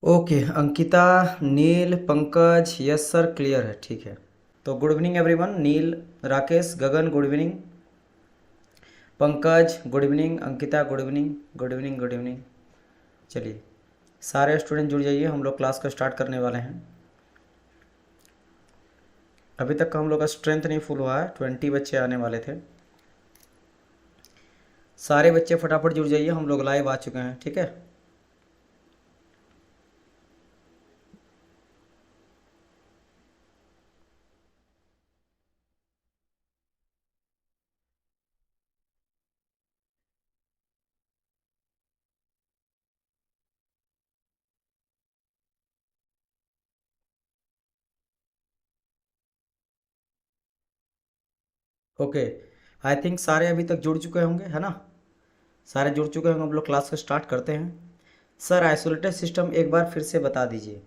Okay Ankita, Neel, Pankaj, yes sir, clear है, ठीक है। तो good evening everyone. Neel, Rakesh, Gagan, good evening. Pankaj good evening, Ankita good evening, good evening, good evening. चलिए, सारे स्टूडेंट जुड़ जाइए, हम लोग क्लास को स्टार्ट करने वाले हैं। अभी तक का हम लोग का स्ट्रेंथ नहीं फुल हुआ है, 20 बच्चे आने वाले थे। सारे बच्चे फटाफट जुड़ जाइए, हम लोग लाइव आ चुके हैं, ठीक है। ओके, आई थिंक सारे अभी तक जुड़ चुके होंगे, है ना। सारे जुड़ चुके होंगे, हम लोग क्लास को स्टार्ट करते हैं। सर आइसोलेटेड सिस्टम एक बार फिर से बता दीजिए।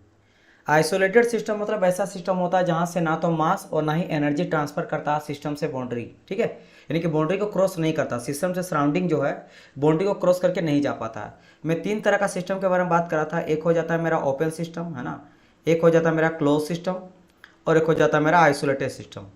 आइसोलेटेड सिस्टम मतलब ऐसा सिस्टम होता है जहाँ से ना तो मास और ना ही एनर्जी ट्रांसफर करता है सिस्टम से बाउंड्री, ठीक है। यानी कि बाउंड्री को क्रॉस नहीं करता, सिस्टम से सराउंडिंग जो है बाउंड्री को क्रॉस करके नहीं जा पाता है। मैं तीन तरह का सिस्टम के बारे में बात कर रहा था। एक हो जाता है मेरा ओपन सिस्टम, है ना। एक हो जाता है मेरा क्लोज सिस्टम, और एक हो जाता है मेरा आइसोलेटेड सिस्टम।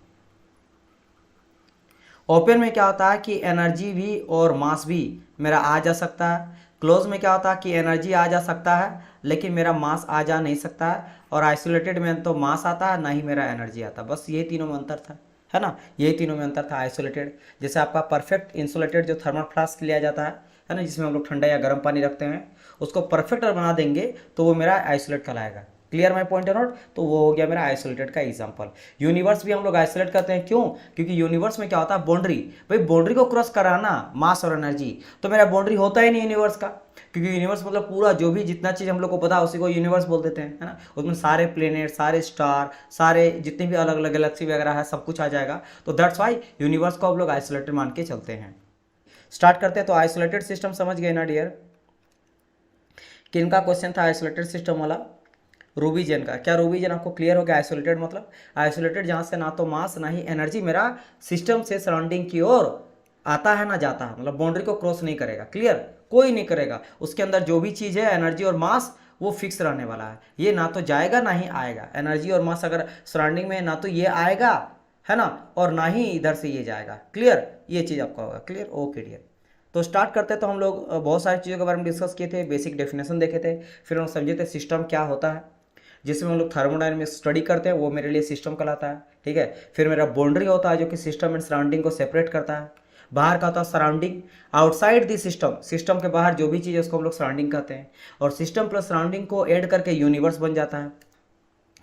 ओपन में क्या होता है कि एनर्जी भी और मास भी मेरा आ जा सकता है। क्लोज में क्या होता है कि एनर्जी आ जा सकता है लेकिन मेरा मास आ जा नहीं सकता है। और आइसोलेटेड में तो मास आता है ना ही मेरा एनर्जी आता, बस यही तीनों में अंतर था, है ना। यही तीनों में अंतर था आइसोलेटेड। जैसे आपका परफेक्ट इंसुलेटेड जो थर्मल फ्लास्क लिया जाता है ना, जिसमें हम लोग ठंडा या गर्म पानी रखते हैं, उसको परफेक्ट बना देंगे तो वो मेरा आइसोलेट कहलाएगा। क्लियर माई पॉइंट है नॉट। तो वो हो गया मेरा आइसोलेटेड का एग्जांपल। यूनिवर्स भी हम लोग आइसोलेट करते हैं, क्यों? क्योंकि यूनिवर्स में क्या होता है, बाउंड्री। भाई बाउंड्री को क्रॉस कराना मास और एनर्जी, तो मेरा बाउंड्री होता ही नहीं यूनिवर्स का। क्योंकि यूनिवर्स मतलब पूरा जो भी जितना चीज़ हम लोग को पता है उसी को यूनिवर्स बोल देते हैं, है ना। उसमें सारे प्लेनेट, सारे स्टार, सारे जितने भी अलग अलग गैलेक्सी वगैरह है सब कुछ आ जाएगा। तो दैट्स वाई यूनिवर्स को हम लोग आइसोलेटेड मान के चलते हैं। स्टार्ट करते हैं। तो आइसोलेटेड सिस्टम समझ गए ना डियर। किनका क्वेश्चन था आइसोलेटेड सिस्टम वाला? रूबी जैन का। क्या रूबी जैन आपको क्लियर हो गया? आइसोलेटेड मतलब आइसोलेटेड जहाँ से ना तो मास ना ही एनर्जी मेरा सिस्टम से सराउंडिंग की ओर आता है ना जाता है, मतलब बाउंड्री को क्रॉस नहीं करेगा। क्लियर? कोई नहीं करेगा। उसके अंदर जो भी चीज़ है एनर्जी और मास वो फिक्स रहने वाला है। ये ना तो जाएगा ना ही आएगा। एनर्जी और मास अगर सराउंडिंग में, ना तो ये आएगा, है ना, और ना ही इधर से ये जाएगा। क्लियर? ये चीज़ आपका होगा क्लियर। Okay dear. तो स्टार्ट करते हैं। तो हम लोग बहुत सारी चीज़ों के बारे में डिस्कस किए थे, बेसिक डेफिनेशन देखे थे, फिर हम समझे थे सिस्टम क्या होता है। जिसमें हम लोग थर्मोडायनेमिक्स स्टडी करते हैं, वो मेरे लिए सिस्टम कहलाता है, ठीक है। फिर मेरा बाउंड्री होता है जो कि सिस्टम एंड सराउंडिंग को सेपरेट करता है। बाहर का होता है surrounding. Outside the system, system के बाहर जो भी चीज़ है उसको हम लोग सराउंडिंग कहते हैं। और सिस्टम प्लस सराउंडिंग को ऐड करके यूनिवर्स बन जाता है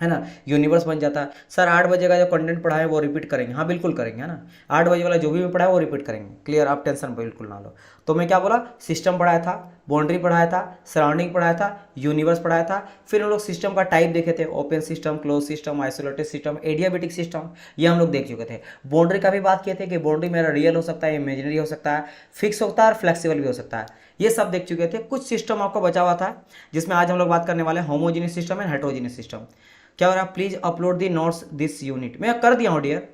ना। यूनिवर्स बन जाता है। सर 8 बजे का जो कंटेंट पढ़ा है वो रिपीट करेंगे? हाँ बिल्कुल करेंगे, है ना। 8 बजे वाला जो भी पढ़ा है वो रिपीट करेंगे। क्लियर? आप टेंशन बिल्कुल ना लो। तो मैं क्या बोला, सिस्टम पढ़ाया था, बाउंड्री पढ़ाया था, सराउंडिंग पढ़ाया था, यूनिवर्स पढ़ाया था। फिर हम लोग सिस्टम का टाइप देखे थे, open system, close system, isolated system, adiabatic system, ये हम लोग देख चुके थे। बाउंड्री का भी बात किए थे कि बाउंड्री मेरा रियल हो सकता है, इमेजिनरी हो सकता है, फिक्स होता है और फ्लेक्सिबल भी हो सकता है। ये सब देख चुके थे। कुछ सिस्टम आपको बचा हुआ था जिसमें आज हम लोग बात करने वाले हैं, homogeneous system and heterogeneous system. क्या हो रहा है? Please upload the notes this unit. मैं कर दिया हूँ डियर।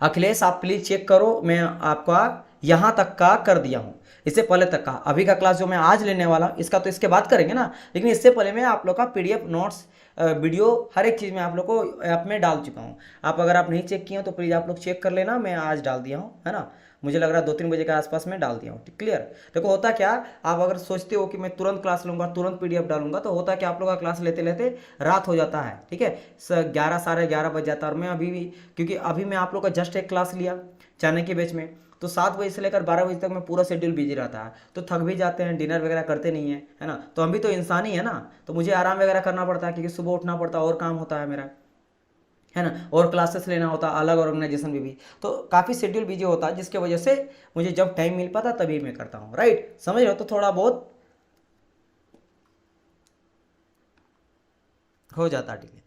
अखिलेश आप प्लीज चेक करो, मैं आपका यहाँ तक का कर दिया हूँ। इससे पहले तक का, अभी का क्लास जो मैं आज लेने वाला हूँ इसका तो इसके बाद करेंगे ना, लेकिन इससे पहले मैं आप लोग का पीडीएफ नोट्स, वीडियो, हर एक चीज़ मैं आप लोग को ऐप में डाल चुका हूँ। आप अगर आप नहीं चेक किए हो तो प्लीज़ आप लोग चेक कर लेना। मैं आज डाल दिया हूँ, है ना। मुझे लग रहा है 2-3 बजे के आसपास में डाल दिया हूँ। क्लियर? देखो होता क्या, आप अगर सोचते हो कि मैं तुरंत क्लास लूंगा, तुरंत पीडीएफ डालूंगा, तो होता क्या, आप लोग का क्लास लेते लेते रात हो जाता है, ठीक है। 11, साढ़े 11 बज जाता है। और मैं अभी भी, क्योंकि अभी मैं आप लोग का जस्ट एक क्लास लिया चाणक्य बैच में, तो 7 बजे से लेकर 12 बजे तक मैं पूरा शेड्यूल बिजी रहता है। तो थक भी जाते हैं, डिनर वगैरह करते नहीं है ना। तो हम भी तो इंसान ही है ना, तो मुझे आराम वगैरह करना पड़ता है क्योंकि सुबह उठना पड़ता है और काम होता है मेरा, है ना, और क्लासेस लेना होता है, अलग ऑर्गेनाइजेशन में भी। तो काफ़ी शेड्यूल बिजी होता है, जिसकी वजह से मुझे जब टाइम मिल पाता तभी मैं करता हूँ। राइट? समझ रहे हो? तो थोड़ा बहुत हो जाता है, ठीक है।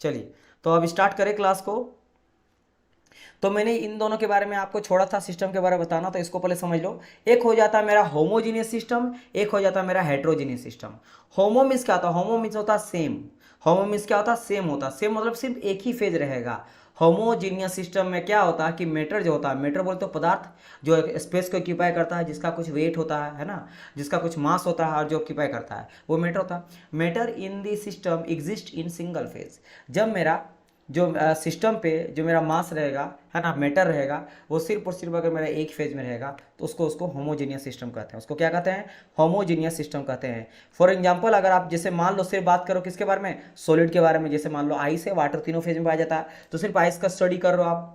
चलिए, तो अब स्टार्ट करें क्लास को। तो मैंने इन दोनों के बारे में आपको छोड़ा था, सिस्टम के बारे में बताना, तो इसको पहले समझ लो। एक हो जाता है मेरा होमोजीनियस सिस्टम, एक हो जाता है मेरा हेट्रोजीनियस सिस्टम। होमो मीन्स क्या होता है? होमो मीन्स होता है सेम। होमो मीन्स क्या होता है? सेम होता है। सेम मतलब सिर्फ एक ही फेज रहेगा। होमोजीनियस सिस्टम में क्या होता है कि मैटर जो होता है, मैटर बोलते तो पदार्थ जो स्पेस को ऑक्यूपाई करता है, जिसका कुछ वेट होता है ना, जिसका कुछ मास होता है और जो ऑक्यूपाई करता है वो मैटर होता है। Matter in the system exist in single phase. जब मेरा जो सिस्टम पे जो मेरा मास रहेगा है ना, मैटर रहेगा, वो सिर्फ और सिर्फ अगर मेरा एक फेज में रहेगा तो उसको होमोजीनियस सिस्टम कहते हैं। उसको क्या कहते हैं? होमोजीनियस सिस्टम कहते हैं। फॉर एग्जांपल अगर आप जैसे मान लो सिर्फ बात करो किसके बारे में, सॉलिड के बारे में, जैसे मान लो आइस है, वाटर तीनों फेज में पाया जाता है, तो सिर्फ आइस का स्टडी कर रहे हो आप,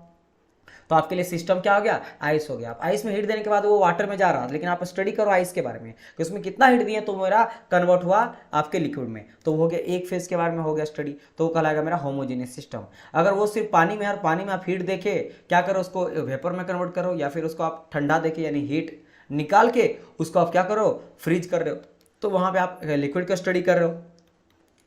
तो आपके लिए सिस्टम क्या हो गया? आइस हो गया। आप आइस में हीट देने के बाद वो वाटर में जा रहा है, लेकिन आप स्टडी करो आइस के बारे में कि उसमें कितना हीट दिए तो मेरा कन्वर्ट हुआ आपके लिक्विड में, तो हो गया एक फेज के बारे में हो गया स्टडी, तो वो कहलाएगा मेरा होमोजेनियस सिस्टम। अगर वो सिर्फ पानी में है और पानी में आप हीट देके क्या करो, उसको वेपर में कन्वर्ट करो, या फिर उसको आप ठंडा देके यानी हीट निकाल के उसको आप क्या करो, फ्रीज कर रहे हो, तो वहाँ पे आप लिक्विड का स्टडी कर रहे हो,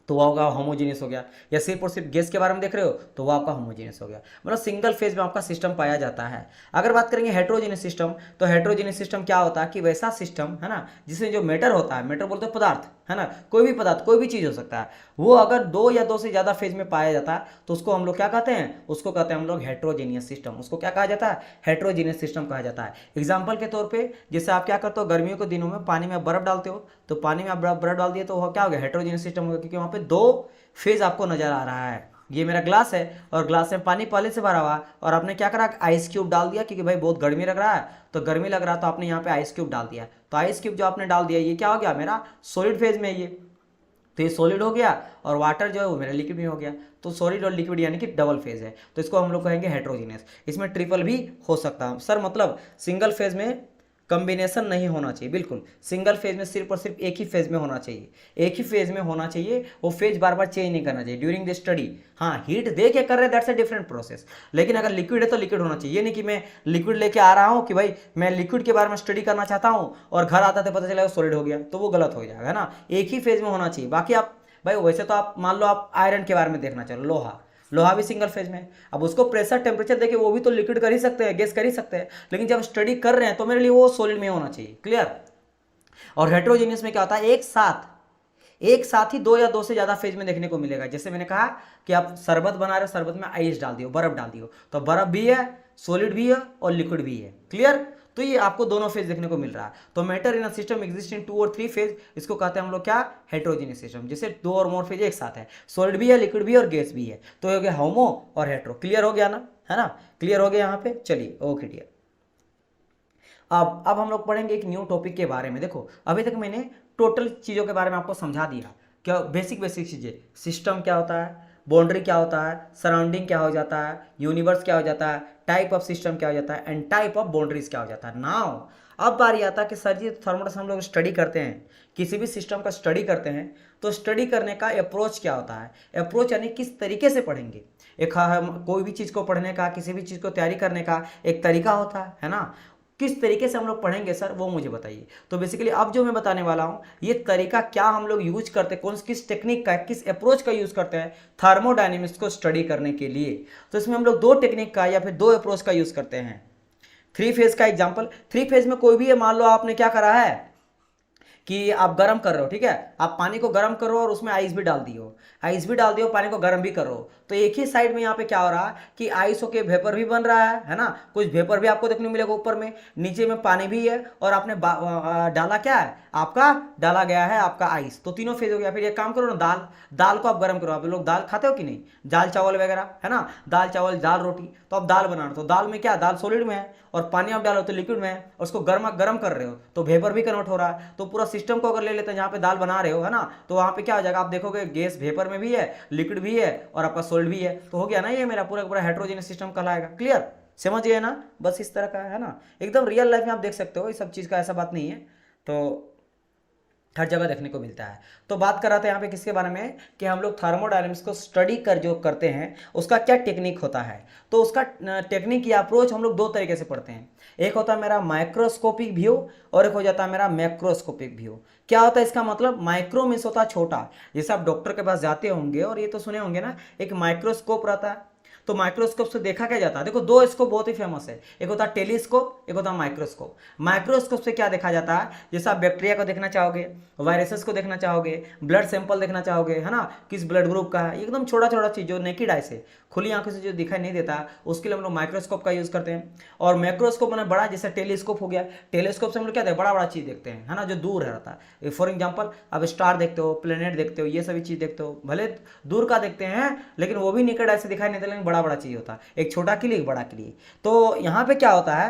तो वह होगा होमोजीनियस हो गया। या सिर्फ और सिर्फ गैस के बारे में देख रहे हो तो वह आपका होमोजीनियस हो गया। मतलब सिंगल फेज में आपका सिस्टम पाया जाता है। अगर बात करेंगे हेट्रोजीनियस सिस्टम, तो हेट्रोजीनियस सिस्टम क्या होता है कि वैसा सिस्टम है ना जिसमें जो मैटर होता है, मैटर बोलते हैं पदार्थ है ना, कोई भी पदार्थ कोई भी चीज़ हो सकता है, वो अगर दो या दो से ज़्यादा फेज में पाया जाता है तो उसको हम लोग क्या कहते हैं? उसको कहते हैं हम लोग हेट्रोजीनियस सिस्टम। उसको क्या कहा जाता है? हेट्रोजीनियस सिस्टम कहा जाता है। एग्जाम्पल के तौर पर जैसे आप क्या करते हो, गर्मियों के दिनों में पानी में बर्फ डालते हो, तो पानी में आप बर्फ डाल दिए तो वह क्या हो गया? हेट्रोजीनियस सिस्टम हो गया, क्योंकि वहाँ पे दो फेज आपको नजर आ रहा है। ये मेरा ग्लास है और ग्लास में पानी पहले से भरा हुआ, और आपने क्या करा, आइस क्यूब डाल दिया, क्योंकि भाई बहुत गर्मी लग रहा है, तो गर्मी लग रहा है तो आपने यहाँ पे आइस क्यूब डाल दिया, तो आइस क्यूब जो आपने डाल दिया ये क्या हो गया? मेरा सॉलिड फेज में ये, तो ये सॉलिड हो गया, और वाटर जो है वो मेरा लिक्विड में हो गया, तो सॉलिड और लिक्विड यानी कि डबल फेज है, तो इसको हम लोग कहेंगे हेट्रोजीनियस। इसमें ट्रिपल भी हो सकता है सर, मतलब सिंगल फेज में कॉम्बिनेशन नहीं होना चाहिए, बिल्कुल सिंगल फेज में सिर्फ और सिर्फ एक ही फेज में होना चाहिए, एक ही फेज में होना चाहिए, वो फेज बार बार चेंज नहीं करना चाहिए ड्यूरिंग द स्टडी। हाँ, हीट दे के कर रहे दैट्स अ डिफरेंट प्रोसेस, लेकिन अगर लिक्विड है तो लिक्विड होना चाहिए। ये नहीं कि मैं लिक्विड लेके आ रहा हूँ कि भाई मैं लिक्विड के बारे में स्टडी करना चाहता हूँ और घर आता था पता चला सॉलिड हो गया, तो वो गलत हो जाएगा ना। एक ही फेज में होना चाहिए। बाकी आप भाई वैसे तो आप मान लो आप आयरन के बारे में देखना चलो, लोहा, लोहा भी सिंगल फेज में, अब उसको प्रेशर टेम्परेचर देके वो भी तो लिक्विड कर ही सकते हैं, गैस कर ही सकते हैं, लेकिन जब स्टडी कर रहे हैं तो मेरे लिए वो सॉलिड में होना चाहिए। क्लियर? और हेट्रोजीनियस में क्या होता है, एक साथ ही दो या दो से ज्यादा फेज में देखने को मिलेगा। जैसे मैंने कहा कि आप शरबत बना रहे हो, शरबत में आइस डाल दियो, बर्फ डाल दियो, तो बर्फ भी है, सॉलिड भी है और लिक्विड भी है। क्लियर? तो ये आपको दोनों फेज देखने को मिल रहा है। तो matter in a system exist in 2 और 3 फेज, इसको कहते हैं हम लोग क्या? हेट्रोजीनियस सिस्टम, जैसे 2 और मोर फेज एक साथ है, सॉलिड भी है, लिक्विड भी है और गैस भी है, तो हो गया होमो और हेट्रो। क्लियर हो गया ना, है ना? क्लियर हो गया यहाँ पे? चलिए ओके डियर। अब हम लोग पढ़ेंगे एक न्यू टॉपिक के बारे में। देखो अभी तक मैंने टोटल चीज़ों के बारे में आपको समझा दिया, क्या बेसिक चीज़ें, सिस्टम क्या होता है, बाउंड्री क्या होता है, सराउंडिंग क्या हो जाता है, यूनिवर्स क्या हो जाता है, टाइप ऑफ सिस्टम क्या हो जाता है, एंड टाइप ऑफ बाउंड्रीज क्या हो जाता है। नाउ अब बारी आता है कि सर जी थर्मोडायनामिक्स हम लोग स्टडी करते हैं, किसी भी सिस्टम का स्टडी करते हैं, तो स्टडी करने का अप्रोच क्या होता है? अप्रोच यानी किस तरीके से पढ़ेंगे। एक कोई भी चीज़ को पढ़ने का, किसी भी चीज़ को तैयारी करने का एक तरीका होता है ना, किस तरीके से हम लोग पढ़ेंगे सर, वो मुझे बताइए। तो बेसिकली अब जो मैं बताने वाला हूँ ये तरीका क्या हम लोग यूज करते हैं, कौन किस टेक्निक का, किस अप्रोच का यूज करते हैं थर्मोडायनेमिक्स को स्टडी करने के लिए। तो इसमें हम लोग 2 टेक्निक का या फिर 2 अप्रोच का यूज करते हैं। 3 फेज का एग्जाम्पल, 3 फेज में कोई भी है, मान लो आपने क्या करा है कि आप गर्म कर रहे हो, ठीक है, आप पानी को गर्म करो और उसमें आइस भी डाल दियो, आइस भी डाल दियो, पानी को गर्म भी करो, तो एक ही साइड में यहाँ पे क्या हो रहा है कि आइस होके वेपर भी बन रहा है ना, कुछ वेपर भी आपको देखने को मिलेगा ऊपर में, नीचे में पानी भी है, और आपने डाला क्या है, आपका डाला गया है आपका आइस, तो तीनों फेज हो गया। फिर एक काम करो ना, दाल को आप गर्म करो। आप लोग दाल खाते हो कि नहीं, दाल चावल वगैरह है ना, दाल चावल दाल रोटी, तो आप दाल बनाना, तो दाल में क्या, दाल सॉलिड में है और पानी आप डालो तो लिक्विड में है, और उसको गर्म कर रहे हो तो वेपर भी कन्वर्ट हो रहा है। तो पूरा सिस्टम को अगर ले लेते हैं जहाँ पे दाल बना रहे हो है ना, तो वहाँ पे क्या हो जाएगा, आप देखोगे गैस वेपर में भी है, लिक्विड भी है और आपका सॉलिड भी है, तो हो गया ना ये मेरा पूरा पूरा हेट्रोजेनियस सिस्टम कहलाएगा। क्लियर? समझ गए ना? बस इस तरह का है ना, एकदम रियल लाइफ में आप देख सकते हो, ये सब चीज़ का ऐसा बात नहीं है, तो हर जगह देखने को मिलता है। तो बात कर रहे थे यहाँ पे किसके बारे में कि हम लोग थर्मोडायनामिक्स को स्टडी कर जो करते हैं उसका क्या टेक्निक होता है। तो उसका टेक्निक या अप्रोच हम लोग 2 तरीके से पढ़ते हैं। एक होता है मेरा माइक्रोस्कोपिक व्यू और एक हो जाता है मेरा मैक्रोस्कोपिक व्यू। क्या होता है इसका मतलब, माइक्रो मीन्स होता है छोटा, जैसे आप डॉक्टर के पास जाते होंगे और ये तो सुने होंगे ना, एक माइक्रोस्कोप रहता है, तो माइक्रोस्कोप से देखा क्या जाता है, देखो दो स्कोप बहुत ही फेमस है, एक होता है टेलीस्कोप, एक होता है माइक्रोस्कोप। माइक्रोस्कोप से क्या देखा जाता है, जैसे आप बैक्टीरिया को देखना चाहोगे, वायरसेस को देखना चाहोगे, ब्लड सैंपल देखना चाहोगे, है ना, किस ब्लड ग्रुप का है, एकदम छोटा छोटा चीज जो नेकेड आई से, खुली आंखों से जो दिखाई नहीं देता, उसके लिए हम लोग माइक्रोस्कोप का यूज करते हैं। और मैक्रोस्कोप मैंने बड़ा, जैसे टेलीस्कोप हो गया, टेलीस्कोप से हम लोग क्या देखते हैं, बड़ा बड़ा चीज देखते हैं, है ना, जो दूर रहता है। फॉर एग्जाम्पल आप स्टार देखते हो, प्लेनेट देखते हो, ये सभी चीज देखते हो, भले दूर का देखते हैं लेकिन वो भी निकट ऐसे दिखाई नहीं देता, लेकिन बड़ा बड़ा चीज होता है, एक छोटा के लिए एक बड़ा के लिए। तो यहाँ पे क्या होता है,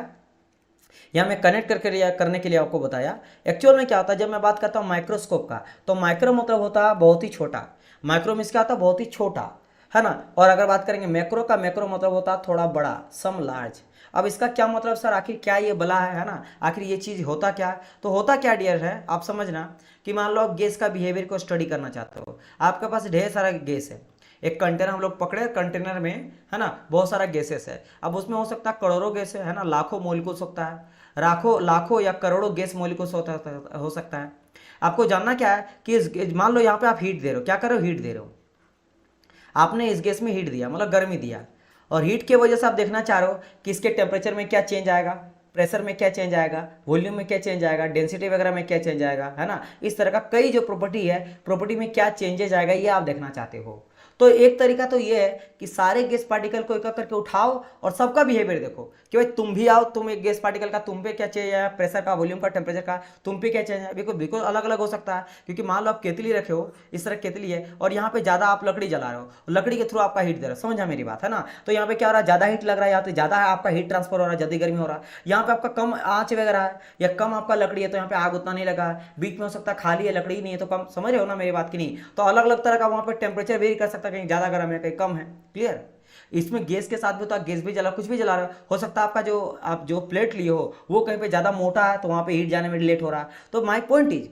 यहाँ मैं कनेक्ट करने के लिए आपको बताया। एक्चुअल में क्या होता है, जब मैं बात करता हूँ माइक्रोस्कोप का, तो माइक्रो मतलब होता है बहुत ही छोटा, माइक्रो मीन्स क्या होता है, बहुत ही छोटा, है ना। और अगर बात करेंगे मैक्रो का, मैक्रो मतलब होता है थोड़ा बड़ा, सम लार्ज। अब इसका क्या मतलब सर, आखिर क्या ये बला है ना, आखिर ये चीज़ होता क्या, तो होता क्या डियर है, आप समझना कि मान लो आप गैस का बिहेवियर को स्टडी करना चाहते हो, आपके पास ढेर सारा गैस है, एक कंटेनर हम लोग पकड़े, कंटेनर में, है ना, बहुत सारा गैसेस है। अब उसमें हो सकता है करोड़ों गैस है ना, लाखों मॉलिक्यूल्स होता है, लाखों लाखों या करोड़ों गैस मॉलिक्यूल्स हो सकता है। आपको जानना क्या है कि इस, मान लो यहाँ पे आप हीट दे रहे हो, क्या कर रहे हो, हीट दे रहे हो, आपने इस गैस में हीट दिया, मतलब गर्मी दिया, और हीट की वजह से आप देखना चाह रहे हो कि इसके टेम्परेचर में क्या चेंज आएगा, प्रेशर में क्या चेंज आएगा, वॉल्यूम में क्या चेंज आएगा, डेंसिटी वगैरह में क्या चेंज आएगा, है ना, इस तरह का कई जो प्रॉपर्टी है, प्रॉपर्टी में क्या चेंजेज आएगा, ये आप देखना चाहते हो। तो एक तरीका तो ये है कि सारे गैस पार्टिकल को एक करके उठाओ और सबका बिहेवियर देखो कि भाई तुम भी आओ, तुम एक गैस पार्टिकल का तुम पे क्या चेंज है, प्रेशर का, वॉल्यूम का, टेम्परेचर का तुम पे क्या चेंज है, बिल्कुल बिल्कुल अलग अलग हो सकता है। क्योंकि मान लो आप केतली रखे हो, इस तरह केतली है, और यहाँ पे ज्यादा आप लकड़ी जला रहे हो, लकड़ी के थ्रू आपका हीट दे रहे हो, समझा मेरी बात, है ना। तो यहाँ पे क्या हो रहा है, ज्यादा हीट लग रहा है, यहाँ पे ज्यादा आपका हीट ट्रांसफर हो रहा है, जल्दी गर्मी हो रहा है। यहाँ पे आपका कम आंच वगैरह है या कम आपका लकड़ी है, तो यहाँ पे आग उतना नहीं लगा, बीच में हो सकता है खाली है, लकड़ी नहीं है तो कम, समझ रहे हो ना मेरी बात की नहीं। तो अलग अलग तरह का वहाँ पे टेम्परेचर वेरी कर सकता है, कहीं ज्यादा गर्म है कहीं कम है, क्लियर। इसमें गैस के साथ भी तो आप गैस भी जला, कुछ भी जला रहे हो सकता है आपका जो आप जो प्लेट लिए हो वो कहीं पे ज्यादा मोटा है तो वहां पे हीट जाने में लेट हो रहा है। तो माय पॉइंट इज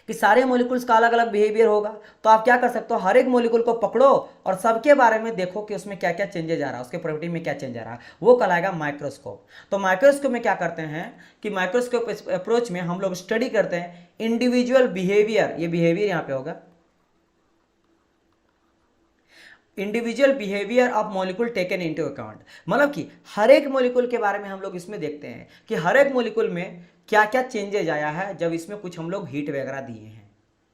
कि सारे मॉलिक्यूल्स का अलग अलग बिहेवियर होगा। तो आप क्या कर सकते हो, हर एक मॉलिक्यूल को पकड़ो और सबके बारे में देखो कि उसमें क्या क्या चेंजेज आ रहा है, उसके प्रॉपर्टी में क्या चेंज आ रहा है, वो कहलाएगा माइक्रोस्कोप। तो माइक्रोस्कोप में क्या करते हैं कि माइक्रोस्कोप अप्रोच में हम लोग स्टडी करते हैं इंडिविजुअल बिहेवियर, ये बिहेवियर यहां पे होगा, individual behaviour of molecule taken into account, मतलब कि हर एक मॉलिक्यूल के बारे में हम लोग इसमें देखते हैं कि हर एक मॉलिक्यूल में क्या क्या चेंजेज आया है जब इसमें कुछ हम लोग हीट वगैरह दिए हैं।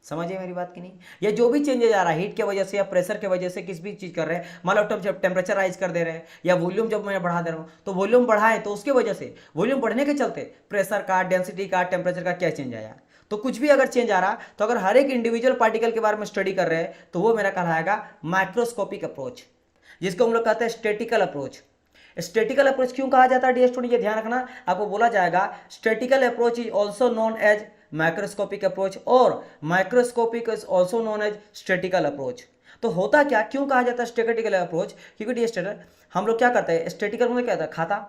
समझिए मेरी बात की नहीं, या जो भी चेंजेज आ रहा है हीट के वजह से या प्रेशर के वजह से, किस भी चीज कर रहे हैं, मान लो जब टेम्परेचर राइज कर दे रहे हैं या वॉल्यूम जब मैं बढ़ा दे रहा हूँ, तो वॉल्यूम बढ़ाए तो उसकी वजह से, वॉल्यूम बढ़ने के चलते प्रेशर का, डेंसिटी का, टेम्परेचर का क्या चेंज आया। तो कुछ भी अगर चेंज आ रहा, तो अगर हर एक इंडिविजुअल पार्टिकल के बारे में स्टडी कर रहे हैं तो वो मेरा कहलाएगा माइक्रोस्कोपिक अप्रोच, जिसको हम लोग कहते हैं स्टेटिकल अप्रोच। स्टेटिकल अप्रोच क्यों कहा जाता है डियर स्टूडेंट, ये ध्यान रखना, आपको बोला जाएगा statical approach is also known as microscopic approach और microscopic is also known as statical approach. तो होता क्या, क्यों कहा जाता है स्टेटिकल अप्रोच, क्योंकि डियर स्टूडेंट हम लोग क्या करते हैं, स्टेटिकल मतलब क्या होता है, खाता।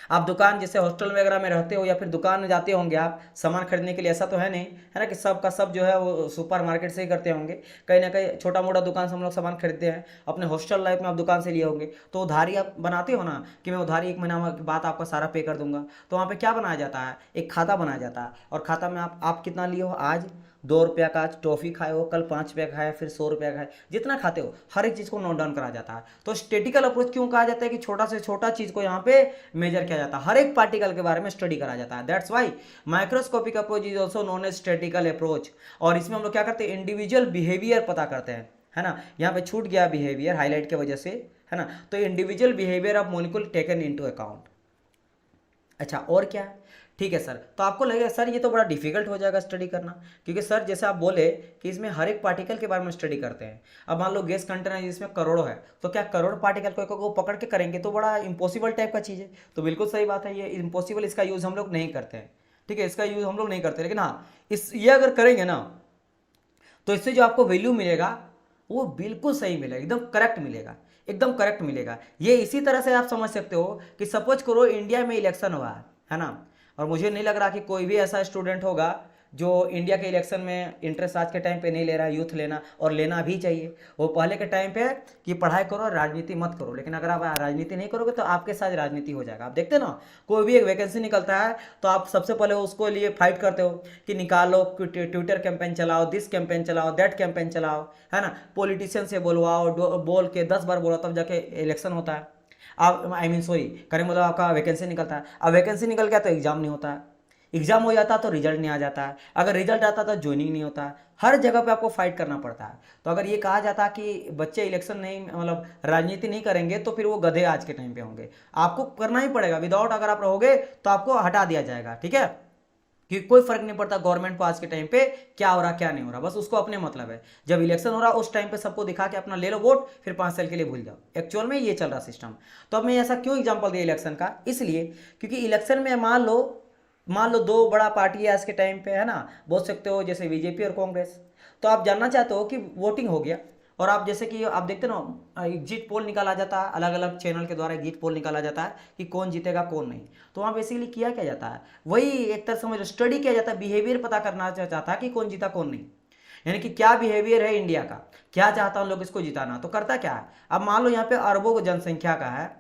आप दुकान जैसे हॉस्टल वगैरह में रहते हो या फिर दुकान में जाते होंगे आप सामान खरीदने के लिए, ऐसा तो है नहीं, है ना, कि सब का सब जो है वो सुपर मार्केट से ही करते होंगे, कहीं ना कहीं छोटा मोटा दुकान से हम लोग सामान खरीदते हैं। अपने हॉस्टल लाइफ में आप दुकान से लिए होंगे तो उधारी आप बनाते हो ना, कि मैं उधारी 1 महीना के बाद आपका सारा पे कर दूंगा। तो वहाँ पे क्या बनाया जाता है, एक खाता बनाया जाता है, और खाता में आप कितना लिए हो, आज 2 रुपया का टॉफी खाए हो, कल 5 रुपया खाए, फिर 100 रुपया खाए, जितना खाते हो हर एक चीज़ को नोट डाउन करा जाता है। तो स्टेटिकल अप्रोच क्यों कहा जाता है कि छोटा से छोटा चीज़ को यहाँ पे मेजर किया जाता है, हर एक पार्टिकल के बारे में स्टडी करा जाता है। That's why microscopic approach is also known as statical approach. और इसमें हम लोग क्या करते हैं, इंडिविजुअल बिहेवियर पता करते हैं, है ना, यहाँ पे छूट गया बिहेवियर हाईलाइट की वजह से, है ना। तो individual behaviour of molecule taken into account. अच्छा और क्या है, ठीक है सर। तो आपको लगेगा सर ये तो बड़ा डिफिकल्ट हो जाएगा स्टडी करना, क्योंकि सर जैसे आप बोले कि इसमें हर एक पार्टिकल के बारे में स्टडी करते हैं। अब मान लो गैस कंटेनर जिसमें करोड़ों है, तो क्या करोड़ पार्टिकल को पकड़ के करेंगे, तो बड़ा इंपॉसिबल टाइप का चीज़ है। तो बिल्कुल सही बात है, ये इम्पॉसिबल, इसका यूज़ हम लोग नहीं करते हैं, ठीक है, इसका यूज़ हम लोग नहीं करते। लेकिन हाँ, ये अगर करेंगे ना तो इससे जो आपको वैल्यू मिलेगा वो बिल्कुल सही मिलेगा, एकदम करेक्ट मिलेगा, एकदम करेक्ट मिलेगा। ये इसी तरह से आप समझ सकते हो कि सपोज करो इंडिया में इलेक्शन हुआ है ना, और मुझे नहीं लग रहा कि कोई भी ऐसा स्टूडेंट होगा जो इंडिया के इलेक्शन में इंटरेस्ट आज के टाइम पे नहीं ले रहा है, यूथ लेना और लेना भी चाहिए। वो पहले के टाइम पे है कि पढ़ाई करो राजनीति मत करो, लेकिन अगर आप राजनीति नहीं करोगे तो आपके साथ राजनीति हो जाएगा। आप देखते ना, कोई भी एक वैकेंसी निकलता है तो आप सबसे पहले उसको लिए फाइट करते हो कि निकालो, ट्विटर कैंपेन चलाओ, दिस कैंपेन चलाओ, दैट कैंपेन चलाओ, है ना, पॉलिटिशियन से बोलवाओ, बोल के 10 बार बोलो तब जाके इलेक्शन होता है। अब आई मीन सॉरी करें, मतलब आपका वैकेंसी निकलता है। अब वैकेंसी निकल गया तो एग्जाम नहीं होता है, एग्जाम हो जाता तो रिजल्ट नहीं आ जाता है, अगर रिजल्ट आता तो ज्वाइनिंग नहीं होता है। हर जगह पे आपको फाइट करना पड़ता है। तो अगर ये कहा जाता कि बच्चे इलेक्शन नहीं, मतलब राजनीति नहीं करेंगे तो फिर वो गधे आज के टाइम पे होंगे। आपको करना ही पड़ेगा, विदाउट अगर आप रहोगे तो आपको हटा दिया जाएगा, ठीक है। कि कोई फर्क नहीं पड़ता गवर्नमेंट को आज के टाइम पे क्या हो रहा क्या नहीं हो रहा, बस उसको अपने मतलब है। जब इलेक्शन हो रहा उस टाइम पे सबको दिखा के अपना ले लो वोट, फिर 5 साल के लिए भूल जाओ। एक्चुअल में ये चल रहा सिस्टम। तो अब मैं ऐसा क्यों एग्जांपल दिया इलेक्शन का, इसलिए क्योंकि इलेक्शन में मान लो दो बड़ा पार्टी है आज के टाइम पे, है ना, बोल सकते हो जैसे बीजेपी और कांग्रेस। तो आप जानना चाहते हो कि वोटिंग हो गया, और आप जैसे कि आप देखते ना एग्जिट पोल निकाला जाता है, अलग अलग चैनल के द्वारा एग्जिट पोल निकाला जाता है कि कौन जीतेगा कौन नहीं। तो वहाँ बेसिकली किया क्या जाता है, वही एक तरह समझ लो स्टडी किया जाता है, बिहेवियर पता करना चाहता है कि कौन जीता कौन नहीं, यानी कि क्या बिहेवियर है इंडिया का, क्या चाहता है लोग इसको जिताना। तो करता क्या है, अब मान लो यहाँ पे अरबों जनसंख्या का है,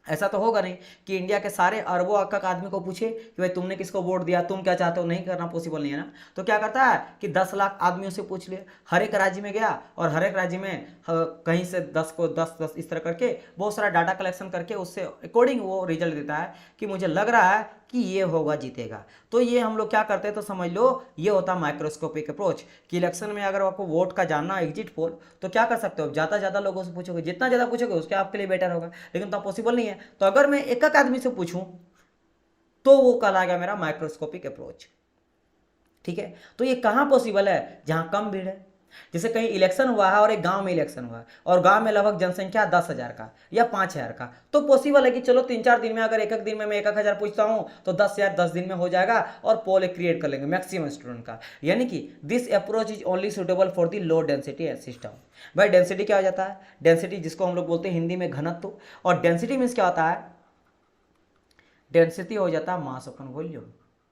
ऐसा तो होगा नहीं कि इंडिया के सारे अरबों का आदमी को पूछे कि भाई तुमने किसको वोट दिया, तुम क्या चाहते हो, नहीं करना पॉसिबल नहीं है ना। तो क्या करता है कि 10 लाख आदमियों से पूछ लिया, हर एक राज्य में गया और हर एक राज्य में कहीं से 10 को 10 इस तरह करके बहुत सारा डाटा कलेक्शन करके उससे अकॉर्डिंग वो रिजल्ट देता है कि मुझे लग रहा है कि ये होगा जीतेगा। तो ये हम लोग क्या करते हैं, तो समझ लो ये होता है माइक्रोस्कोपिक अप्रोच कि इलेक्शन में अगर आपको वोट का जानना एग्जिट पोल, तो क्या कर सकते हो, ज़्यादा लोगों से पूछोगे, जितना ज़्यादा पूछोगे उसके आपके लिए बेटर होगा, लेकिन तो पॉसिबल नहीं है। तो अगर मैं एक आदमी से पूछूं तो वो कहलाएगा मेरा माइक्रोस्कोपिक अप्रोच, ठीक है। तो ये कहाँ पॉसिबल है, जहाँ कम भीड़ है। जैसे कहीं इलेक्शन हुआ है और एक गांव में इलेक्शन हुआ है और गांव में लगभग जनसंख्या 10,000 का या 5,000 का, तो पॉसिबल है कि चलो 3-4 दिन में, अगर एक दिन में मैं 1,000 पूछता हूं तो 10,000 10 दिन में हो जाएगा और पोल क्रिएट कर लेंगे मैक्सिमम स्टूडेंट का। यानी कि this approach is only suitable for the low density system. भाई डेंसिटी क्या हो जाता है, डेंसिटी जिसको हम लोग बोलते हैं हिंदी में घनत्व, और डेंसिटी मीन्स क्या होता है, डेंसिटी हो जाता है मास अपन वॉल्यूम।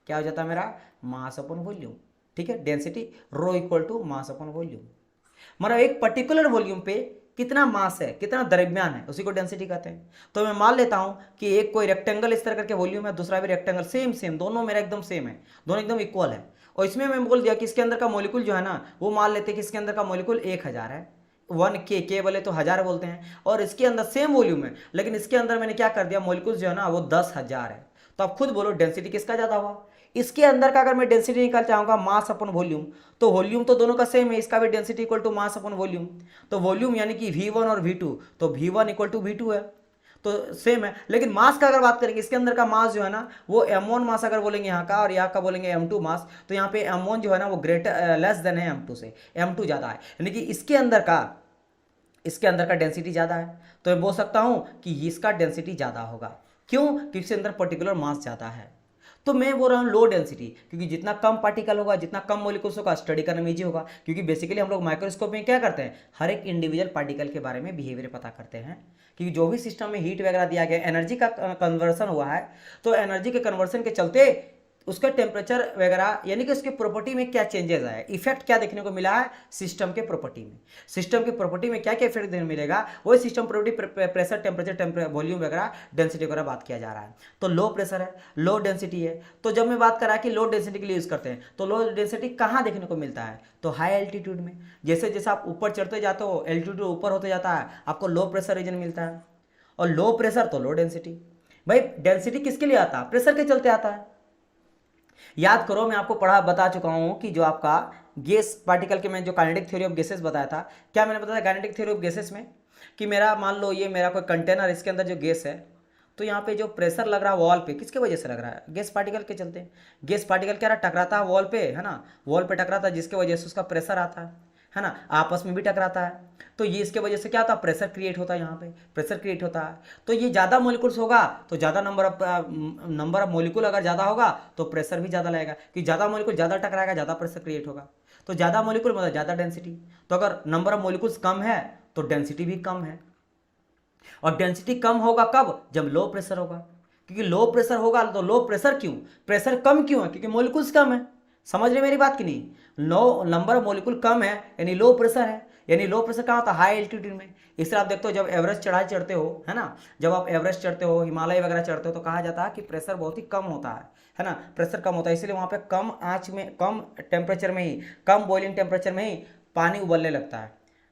क्या हो जाता है मेरा, मास अपन वॉल्यूम, ठीक है। Density rho equal to mass upon volume, मतलब एक पर्टिकुलर वॉल्यूम पे कितना मास है, कितना द्रव्यमान है, उसी को डेंसिटी कहते हैं। तो मैं मान लेता हूं कि एक कोई रेक्टेंगल इस तरह करके वॉल्यूम है, दूसरा भी रेक्टेंगल, सेम दोनों मेरा एकदम सेम है, दोनों एकदम इक्वल है। और इसमें मैं बोल दिया कि इसके अंदर का मॉलिक्यूल जो है ना, वो मान लेते हैं कि इसके अंदर का मॉलिक्यूल 1000 है, 1 के बोले तो 1000 बोलते हैं, और इसके अंदर सेम वॉल्यूम है, लेकिन इसके अंदर मैंने क्या कर दिया, मॉलिक्यूल जो है ना वो 10,000 है। तो आप खुद बोलो डेंसिटी किसका ज्यादा हुआ, इसके अंदर का। अगर मैं डेंसिटी निकाल चाहूंगा मास अपन वॉल्यूम, तो वॉल्यूम तो दोनों का सेम है, इसका भी density equal to mass upon volume. तो वॉल्यूम यानी कि V1 और V2, तो V1 इक्वल टू V2 है, तो सेम है। लेकिन मास का अगर बात करेंगे, इसके अंदर का मास जो है ना वो M1 मास अगर बोलेंगे यहाँ का, और यहाँ का बोलेंगे M2 मास, तो यहाँ पे M1 जो है ना वो ग्रेटर लेस देन है M2 से, M2 ज्यादा है, यानी कि इसके अंदर का डेंसिटी ज्यादा है। तो मैं बोल सकता हूं कि इसका डेंसिटी ज्यादा होगा। क्यों, क्योंकि इसके अंदर पर्टिकुलर मास ज्यादा है। तो मैं बोल रहा हूँ लो डेंसिटी, क्योंकि जितना कम पार्टिकल होगा, जितना कम मॉलिक्यूल्स होगा, स्टडी करने में ईजी होगा। क्योंकि बेसिकली हम लोग माइक्रोस्कोप में क्या करते हैं, हर एक इंडिविजुअल पार्टिकल के बारे में बिहेवियर पता करते हैं। क्योंकि जो भी सिस्टम में हीट वगैरह दिया गया, एनर्जी का कन्वर्सन हुआ है, तो एनर्जी के कन्वर्सन के चलते उसका टेम्परेचर वगैरह, यानी कि उसके प्रॉपर्टी में क्या चेंजेस आए, इफेक्ट क्या देखने को मिला है सिस्टम के प्रॉपर्टी में। सिस्टम की प्रॉपर्टी में क्या क्या इफेक्ट देखने मिलेगा, वही system property, pressure, temperature, volume वगैरह, डेंसिटी वगैरह बात किया जा रहा है। तो लो प्रेशर है, लो डेंसिटी है। तो जब मैं बात करा कि लो डेंसिटी के लिए यूज करते हैं, तो लो डेंसिटी कहाँ देखने को मिलता है, तो हाई एल्टीट्यूड में। जैसे जैसे आप ऊपर चढ़ते जाते हो, एल्टीट्यूड ऊपर होते जाता है, आपको लो प्रेशर रीजन मिलता है, और लो प्रेशर तो लो डेंसिटी। भाई डेंसिटी किसके लिए आता है, प्रेशर के चलते आता है। याद करो, मैं आपको बता चुका हूं कि जो आपका गैस पार्टिकल के, मैं जो काइनेटिक थ्योरी ऑफ गैसेस बताया था, क्या मैंने बताया काइनेटिक थ्योरी ऑफ गैसेस में, कि मेरा मान लो ये मेरा कोई कंटेनर, इसके अंदर जो गैस है, तो यहाँ पे जो प्रेशर लग रहा है वॉल पे, किसके वजह से लग रहा है, गैस पार्टिकल के चलते। गैस पार्टिकल क्या रहा, टकराता है वॉल पे, है ना, वॉल पे टकराता है, जिसके वजह से उसका प्रेशर आता है ना, आपस में भी टकराता है। तो ये इसके वजह से क्या होता है, प्रेशर क्रिएट होता है, यहाँ पे प्रेशर क्रिएट होता है। तो ये ज़्यादा मॉलिक्यूल्स होगा तो ज़्यादा नंबर ऑफ मॉलिक्यूल अगर ज़्यादा होगा तो प्रेशर भी ज़्यादा लगेगा, कि ज़्यादा मॉलिक्यूल ज़्यादा टकराएगा, ज़्यादा प्रेशर क्रिएट होगा। तो ज़्यादा मॉलिक्यूल मतलब ज़्यादा डेंसिटी। तो अगर नंबर ऑफ मॉलिक्यूल्स कम है तो डेंसिटी भी कम है, और डेंसिटी कम होगा कब, जब लो प्रेशर होगा। क्योंकि लो प्रेशर होगा तो लो प्रेशर क्यों, प्रेशर कम क्यों है, क्योंकि मॉलिक्यूल्स कम है, समझ रहे मेरी बात की नहीं? लो नंबर ऑफ मॉलिक्यूल कम है यानी लो प्रेशर है, यानी लो प्रेशर कहाँ होता है? हाई एल्टीट्यूड में। इसलिए आप देखते हो जब एवरेस्ट चढ़ाई चढ़ते हो, है ना, जब आप एवरेस्ट चढ़ते हो, हिमालय वगैरह चढ़ते हो, तो कहा जाता है कि प्रेशर बहुत ही कम होता है ना, प्रेशर कम होता है, इसलिए वहाँ पे कम आंच में, कम टेम्परेचर में ही, कम बॉइलिंग टेम्परेचर में ही पानी उबलने लगता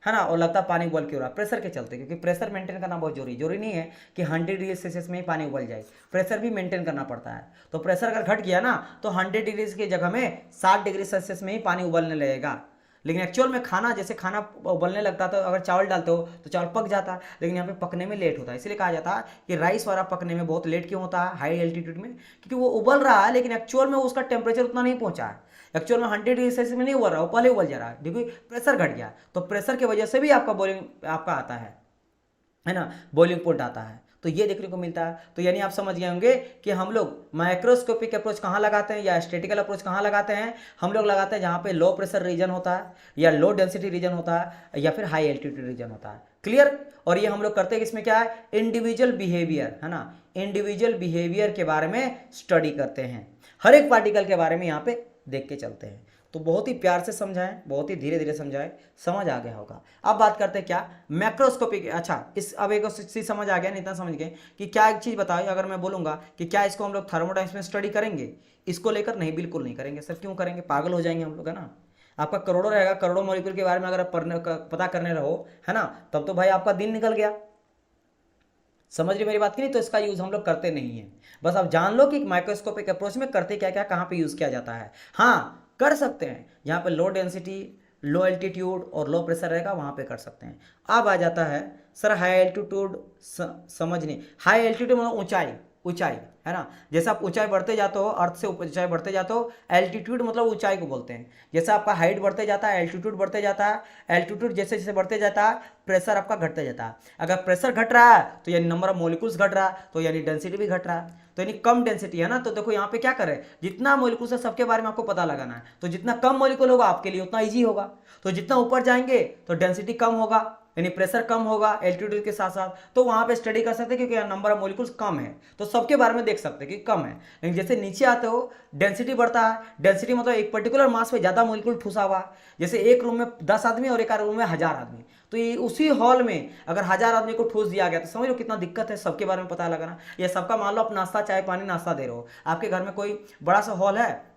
है ना, और लगता है पानी उबल क्यों रहा है? प्रेशर के चलते, क्योंकि प्रेशर मेंटेन करना बहुत जरूरी नहीं है कि 100 डिग्री सेल्सियस में ही पानी उबल जाए, प्रेशर भी मेंटेन करना पड़ता है। तो प्रेशर अगर घट गया ना तो 100 डिग्री की जगह में 60 डिग्री सेल्सियस में ही पानी उबलने लगेगा। लेकिन एक्चुअल में खाना, जैसे खाना उबलने लगता है तो अगर चावल डालते हो तो चावल पक जाता है, लेकिन यहाँ पे पकने में लेट होता है। इसलिए कहा जाता है कि राइस वाला पकने में बहुत लेट क्यों होता है हाई एल्टीट्यूड में? क्योंकि वो उबल रहा है लेकिन एक्चुअल में उसका टेम्परेचर उतना नहीं पहुंचा है, एक्चुअल में 100 डिग्री सेल्सियस में नहीं उबल रहा, वो पहले उबल जा रहा है, क्योंकि प्रेशर घट गया। तो प्रेशर की वजह से भी आपका बॉइलिंग आपका आता है ना, बॉइलिंग पॉइंट आता है। तो ये देखने को मिलता है। तो यानी आप समझ गए होंगे कि हम लोग माइक्रोस्कोपिक अप्रोच कहाँ लगाते हैं या स्टैटिकल अप्रोच कहाँ लगाते हैं? हम लोग लगाते हैं जहाँ पे लो प्रेशर रीजन होता है या लो डेंसिटी रीजन होता है या फिर हाई एल्टीट्यूड रीजन होता है। क्लियर? और ये हम लोग करते हैं इसमें क्या है? इंडिविजुअल बिहेवियर, है ना, इंडिविजुअल बिहेवियर के बारे में स्टडी करते हैं, हर एक पार्टिकल के बारे में यहाँ पे देख के चलते हैं। तो बहुत ही प्यार से समझाएं, बहुत ही धीरे धीरे समझाएं, समझ आ गया होगा। अब बात करते हैं क्या मैक्रोस्कोपिक। अच्छा, इस अब एक चीज समझ आ गया, नहीं इतना समझ गए कि क्या एक चीज बताओ, अगर मैं बोलूंगा कि क्या इसको हम लोग थर्मोडायनेमिक्स में स्टडी करेंगे, इसको लेकर? नहीं, बिल्कुल नहीं करेंगे सर। क्यों करेंगे? पागल हो जाएंगे हम लोग, है ना। आपका करोड़ों रहेगा, करोड़ों मॉलिक्यूल के बारे में अगर पता करने रहो, है ना, तब तो भाई आपका दिन निकल गया। समझ रही मेरी बात की नहीं? तो इसका यूज हम लोग करते नहीं है। बस आप जान लो कि माइक्रोस्कोपिक अप्रोच में करते क्या क्या, कहाँ पे यूज किया जाता है। हाँ, कर सकते हैं जहाँ पे लो डेंसिटी, लो एल्टीट्यूड और लो प्रेशर रहेगा, वहाँ पे कर सकते हैं। अब आ जाता है सर हाई एल्टीट्यूड, समझने, हाई एल्टीट्यूड मतलब ऊंचाई, ऊंचाई, है ना। जैसे आप ऊंचाई बढ़ते जाते हो, अर्थ से ऊंचाई बढ़ते जाते हो, एल्टीट्यूड मतलब ऊंचाई को बोलते हैं। जैसे आपका हाइट बढ़ते जाता है, एल्टीट्यूड बढ़ते जाता है, एल्टीट्यूड जैसे जैसे बढ़ते जाता है, प्रेशर आपका घटते जाता है। अगर प्रेशर घट रहा है तो यानी नंबर ऑफ मॉलिक्यूल्स घट रहा है, तो यानी डेंसिटी भी घट रहा है, तो यानी कम डेंसिटी, है ना। तो देखो यहाँ पे क्या करें, जितना मॉलिक्यूल्स है सबके बारे में आपको पता लगाना है, तो जितना कम मॉलिक्यूल होगा आपके लिए उतना ईजी होगा। तो जितना ऊपर जाएंगे तो डेंसिटी कम होगा, यानी प्रेशर कम होगा एल्टीट्यूड के साथ साथ, तो वहां पे स्टडी कर सकते हैं, क्योंकि नंबर ऑफ मॉलिक्यूल्स कम है तो सबके बारे में देख सकते हैं कि कम है। लेकिन जैसे नीचे आते हो डेंसिटी बढ़ता है, डेंसिटी मतलब एक पर्टिकुलर मास पे ज्यादा मॉलिक्यूल ठुसा हुआ है। जैसे एक रूम में 10 आदमी और एक रूम में 1000 आदमी, तो ये उसी हॉल में अगर 1000 आदमी को ठूस दिया गया तो समझ लो कितना दिक्कत है सबके बारे में पता लगाना। या सबका मान लो आप नाश्ता, चाय पानी, नाश्ता दे रहे हो, आपके घर में कोई बड़ा सा हॉल है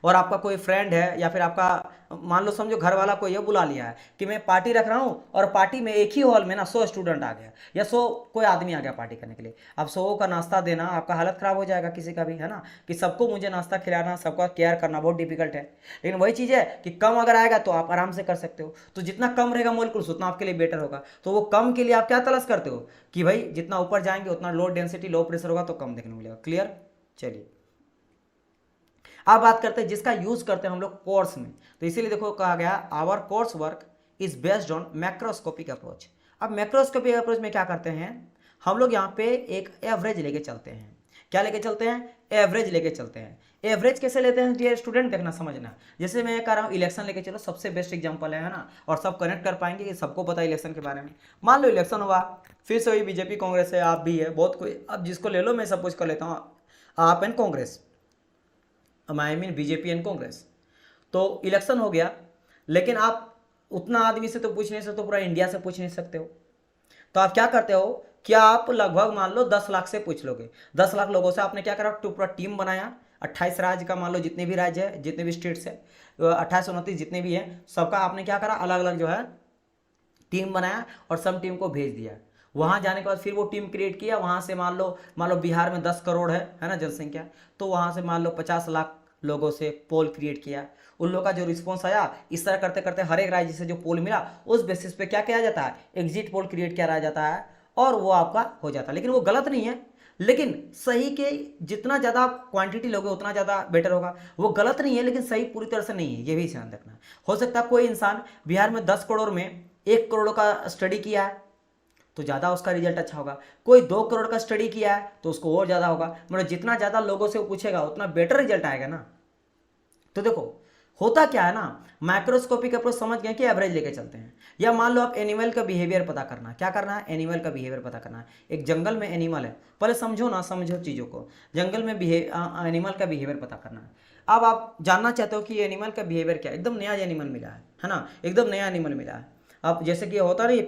और आपका कोई फ्रेंड है या फिर आपका मान लो समझो घर वाला कोई ये बुला लिया है कि मैं पार्टी रख रहा हूँ, और पार्टी में एक ही हॉल में ना 100 स्टूडेंट आ गया या 100 कोई आदमी आ गया पार्टी करने के लिए। अब 100 का नाश्ता देना, आपका हालत खराब हो जाएगा किसी का भी, है ना, कि सबको मुझे नाश्ता खिलाना, सबका केयर करना बहुत डिफिकल्ट है। लेकिन वही चीज़ है कि कम अगर आएगा तो आप आराम से कर सकते हो। तो जितना कम रहेगा मॉलिक्यूल्स उतना आपके लिए बेटर होगा। तो वो कम के लिए आप क्या तलाश करते हो कि भाई जितना ऊपर जाएंगे उतना लो डेंसिटी, लो प्रेशर होगा तो कम देखने को मिलेगा। क्लियर? चलिए अब बात करते हैं जिसका यूज करते हैं हम लोग कोर्स में। तो इसीलिए देखो कहा गया our course work is based on macroscopic approach. अब मैक्रोस्कोपिक अप्रोच में क्या करते हैं हम लोग, यहाँ पे एक एवरेज लेके चलते हैं। क्या लेके चलते हैं? एवरेज लेके चलते हैं। एवरेज कैसे लेते हैं डियर स्टूडेंट, देखना समझना। जैसे मैं कह रहा हूँ इलेक्शन लेके चलो, सबसे बेस्ट एग्जांपल है ना, और सब कनेक्ट कर पाएंगे कि सबको पता है इलेक्शन के बारे में। मान लो इलेक्शन हुआ, फिर से वही बीजेपी कांग्रेस है, आप भी है, बहुत कोई, अब जिसको ले लो, मैं सपोज कर लेता हूँ आप and Congress, I mean BJP and Congress. तो इलेक्शन हो गया, लेकिन आप उतना आदमी से तो पूछ नहीं सकते, तो पूरा इंडिया से पूछ नहीं सकते हो। तो आप क्या करते हो कि आप लगभग मान लो 10 लाख से पूछ लोगे। 10 लाख लोगों से आपने क्या करा, पूरा टीम बनाया, 28 राज्य का, मान लो जितने भी राज्य है, जितने भी स्टेट्स है, 2829 जितने भी हैं, सबका आपने क्या करा, अलग अलग जो है टीम बनाया और सब टीम को भेज दिया। वहां जाने के बाद फिर वो टीम क्रिएट किया, वहां से मान लो बिहार में 10 करोड़ है ना जनसंख्या, तो वहां से मान लो 50 लाख लोगों से पोल क्रिएट किया। उन लोगों का जो रिस्पॉन्स आया, इस तरह करते करते हर एक राज्य से जो पोल मिला, उस बेसिस पे क्या किया जाता है, एग्जिट पोल क्रिएट किया जाता है और वो आपका हो जाता है। लेकिन वो गलत नहीं है, लेकिन सही के जितना ज़्यादा क्वांटिटी लोगे उतना ज़्यादा बेटर होगा। वो गलत नहीं है लेकिन सही पूरी तरह से नहीं है, ये भी ध्यान रखना। हो सकता है कोई इंसान बिहार में 10 करोड़ में 1 करोड़ का स्टडी किया है तो ज़्यादा उसका रिजल्ट अच्छा होगा, कोई 2 करोड़ का स्टडी किया है तो उसको और ज़्यादा होगा। मतलब जितना ज़्यादा लोगों से वो पूछेगा उतना बेटर रिजल्ट आएगा ना। तो देखो होता क्या है ना, माइक्रोस्कोपिक अप्रोच समझ गए कि एवरेज लेके चलते हैं। या मान लो आप एनिमल का बिहेवियर पता करना है, क्या करना है, एनिमल का बिहेवियर पता करना है। एक जंगल में एनिमल है, पहले समझो ना, समझो चीज़ों को। जंगल में एनिमल का बिहेवियर पता करना है। अब आप जानना चाहते हो कि ये एनिमल का बिहेवियर क्या है, एकदम नया एनिमल मिला है ना, एकदम नया एनिमल मिला है। अब जैसे कि होता है ना, ये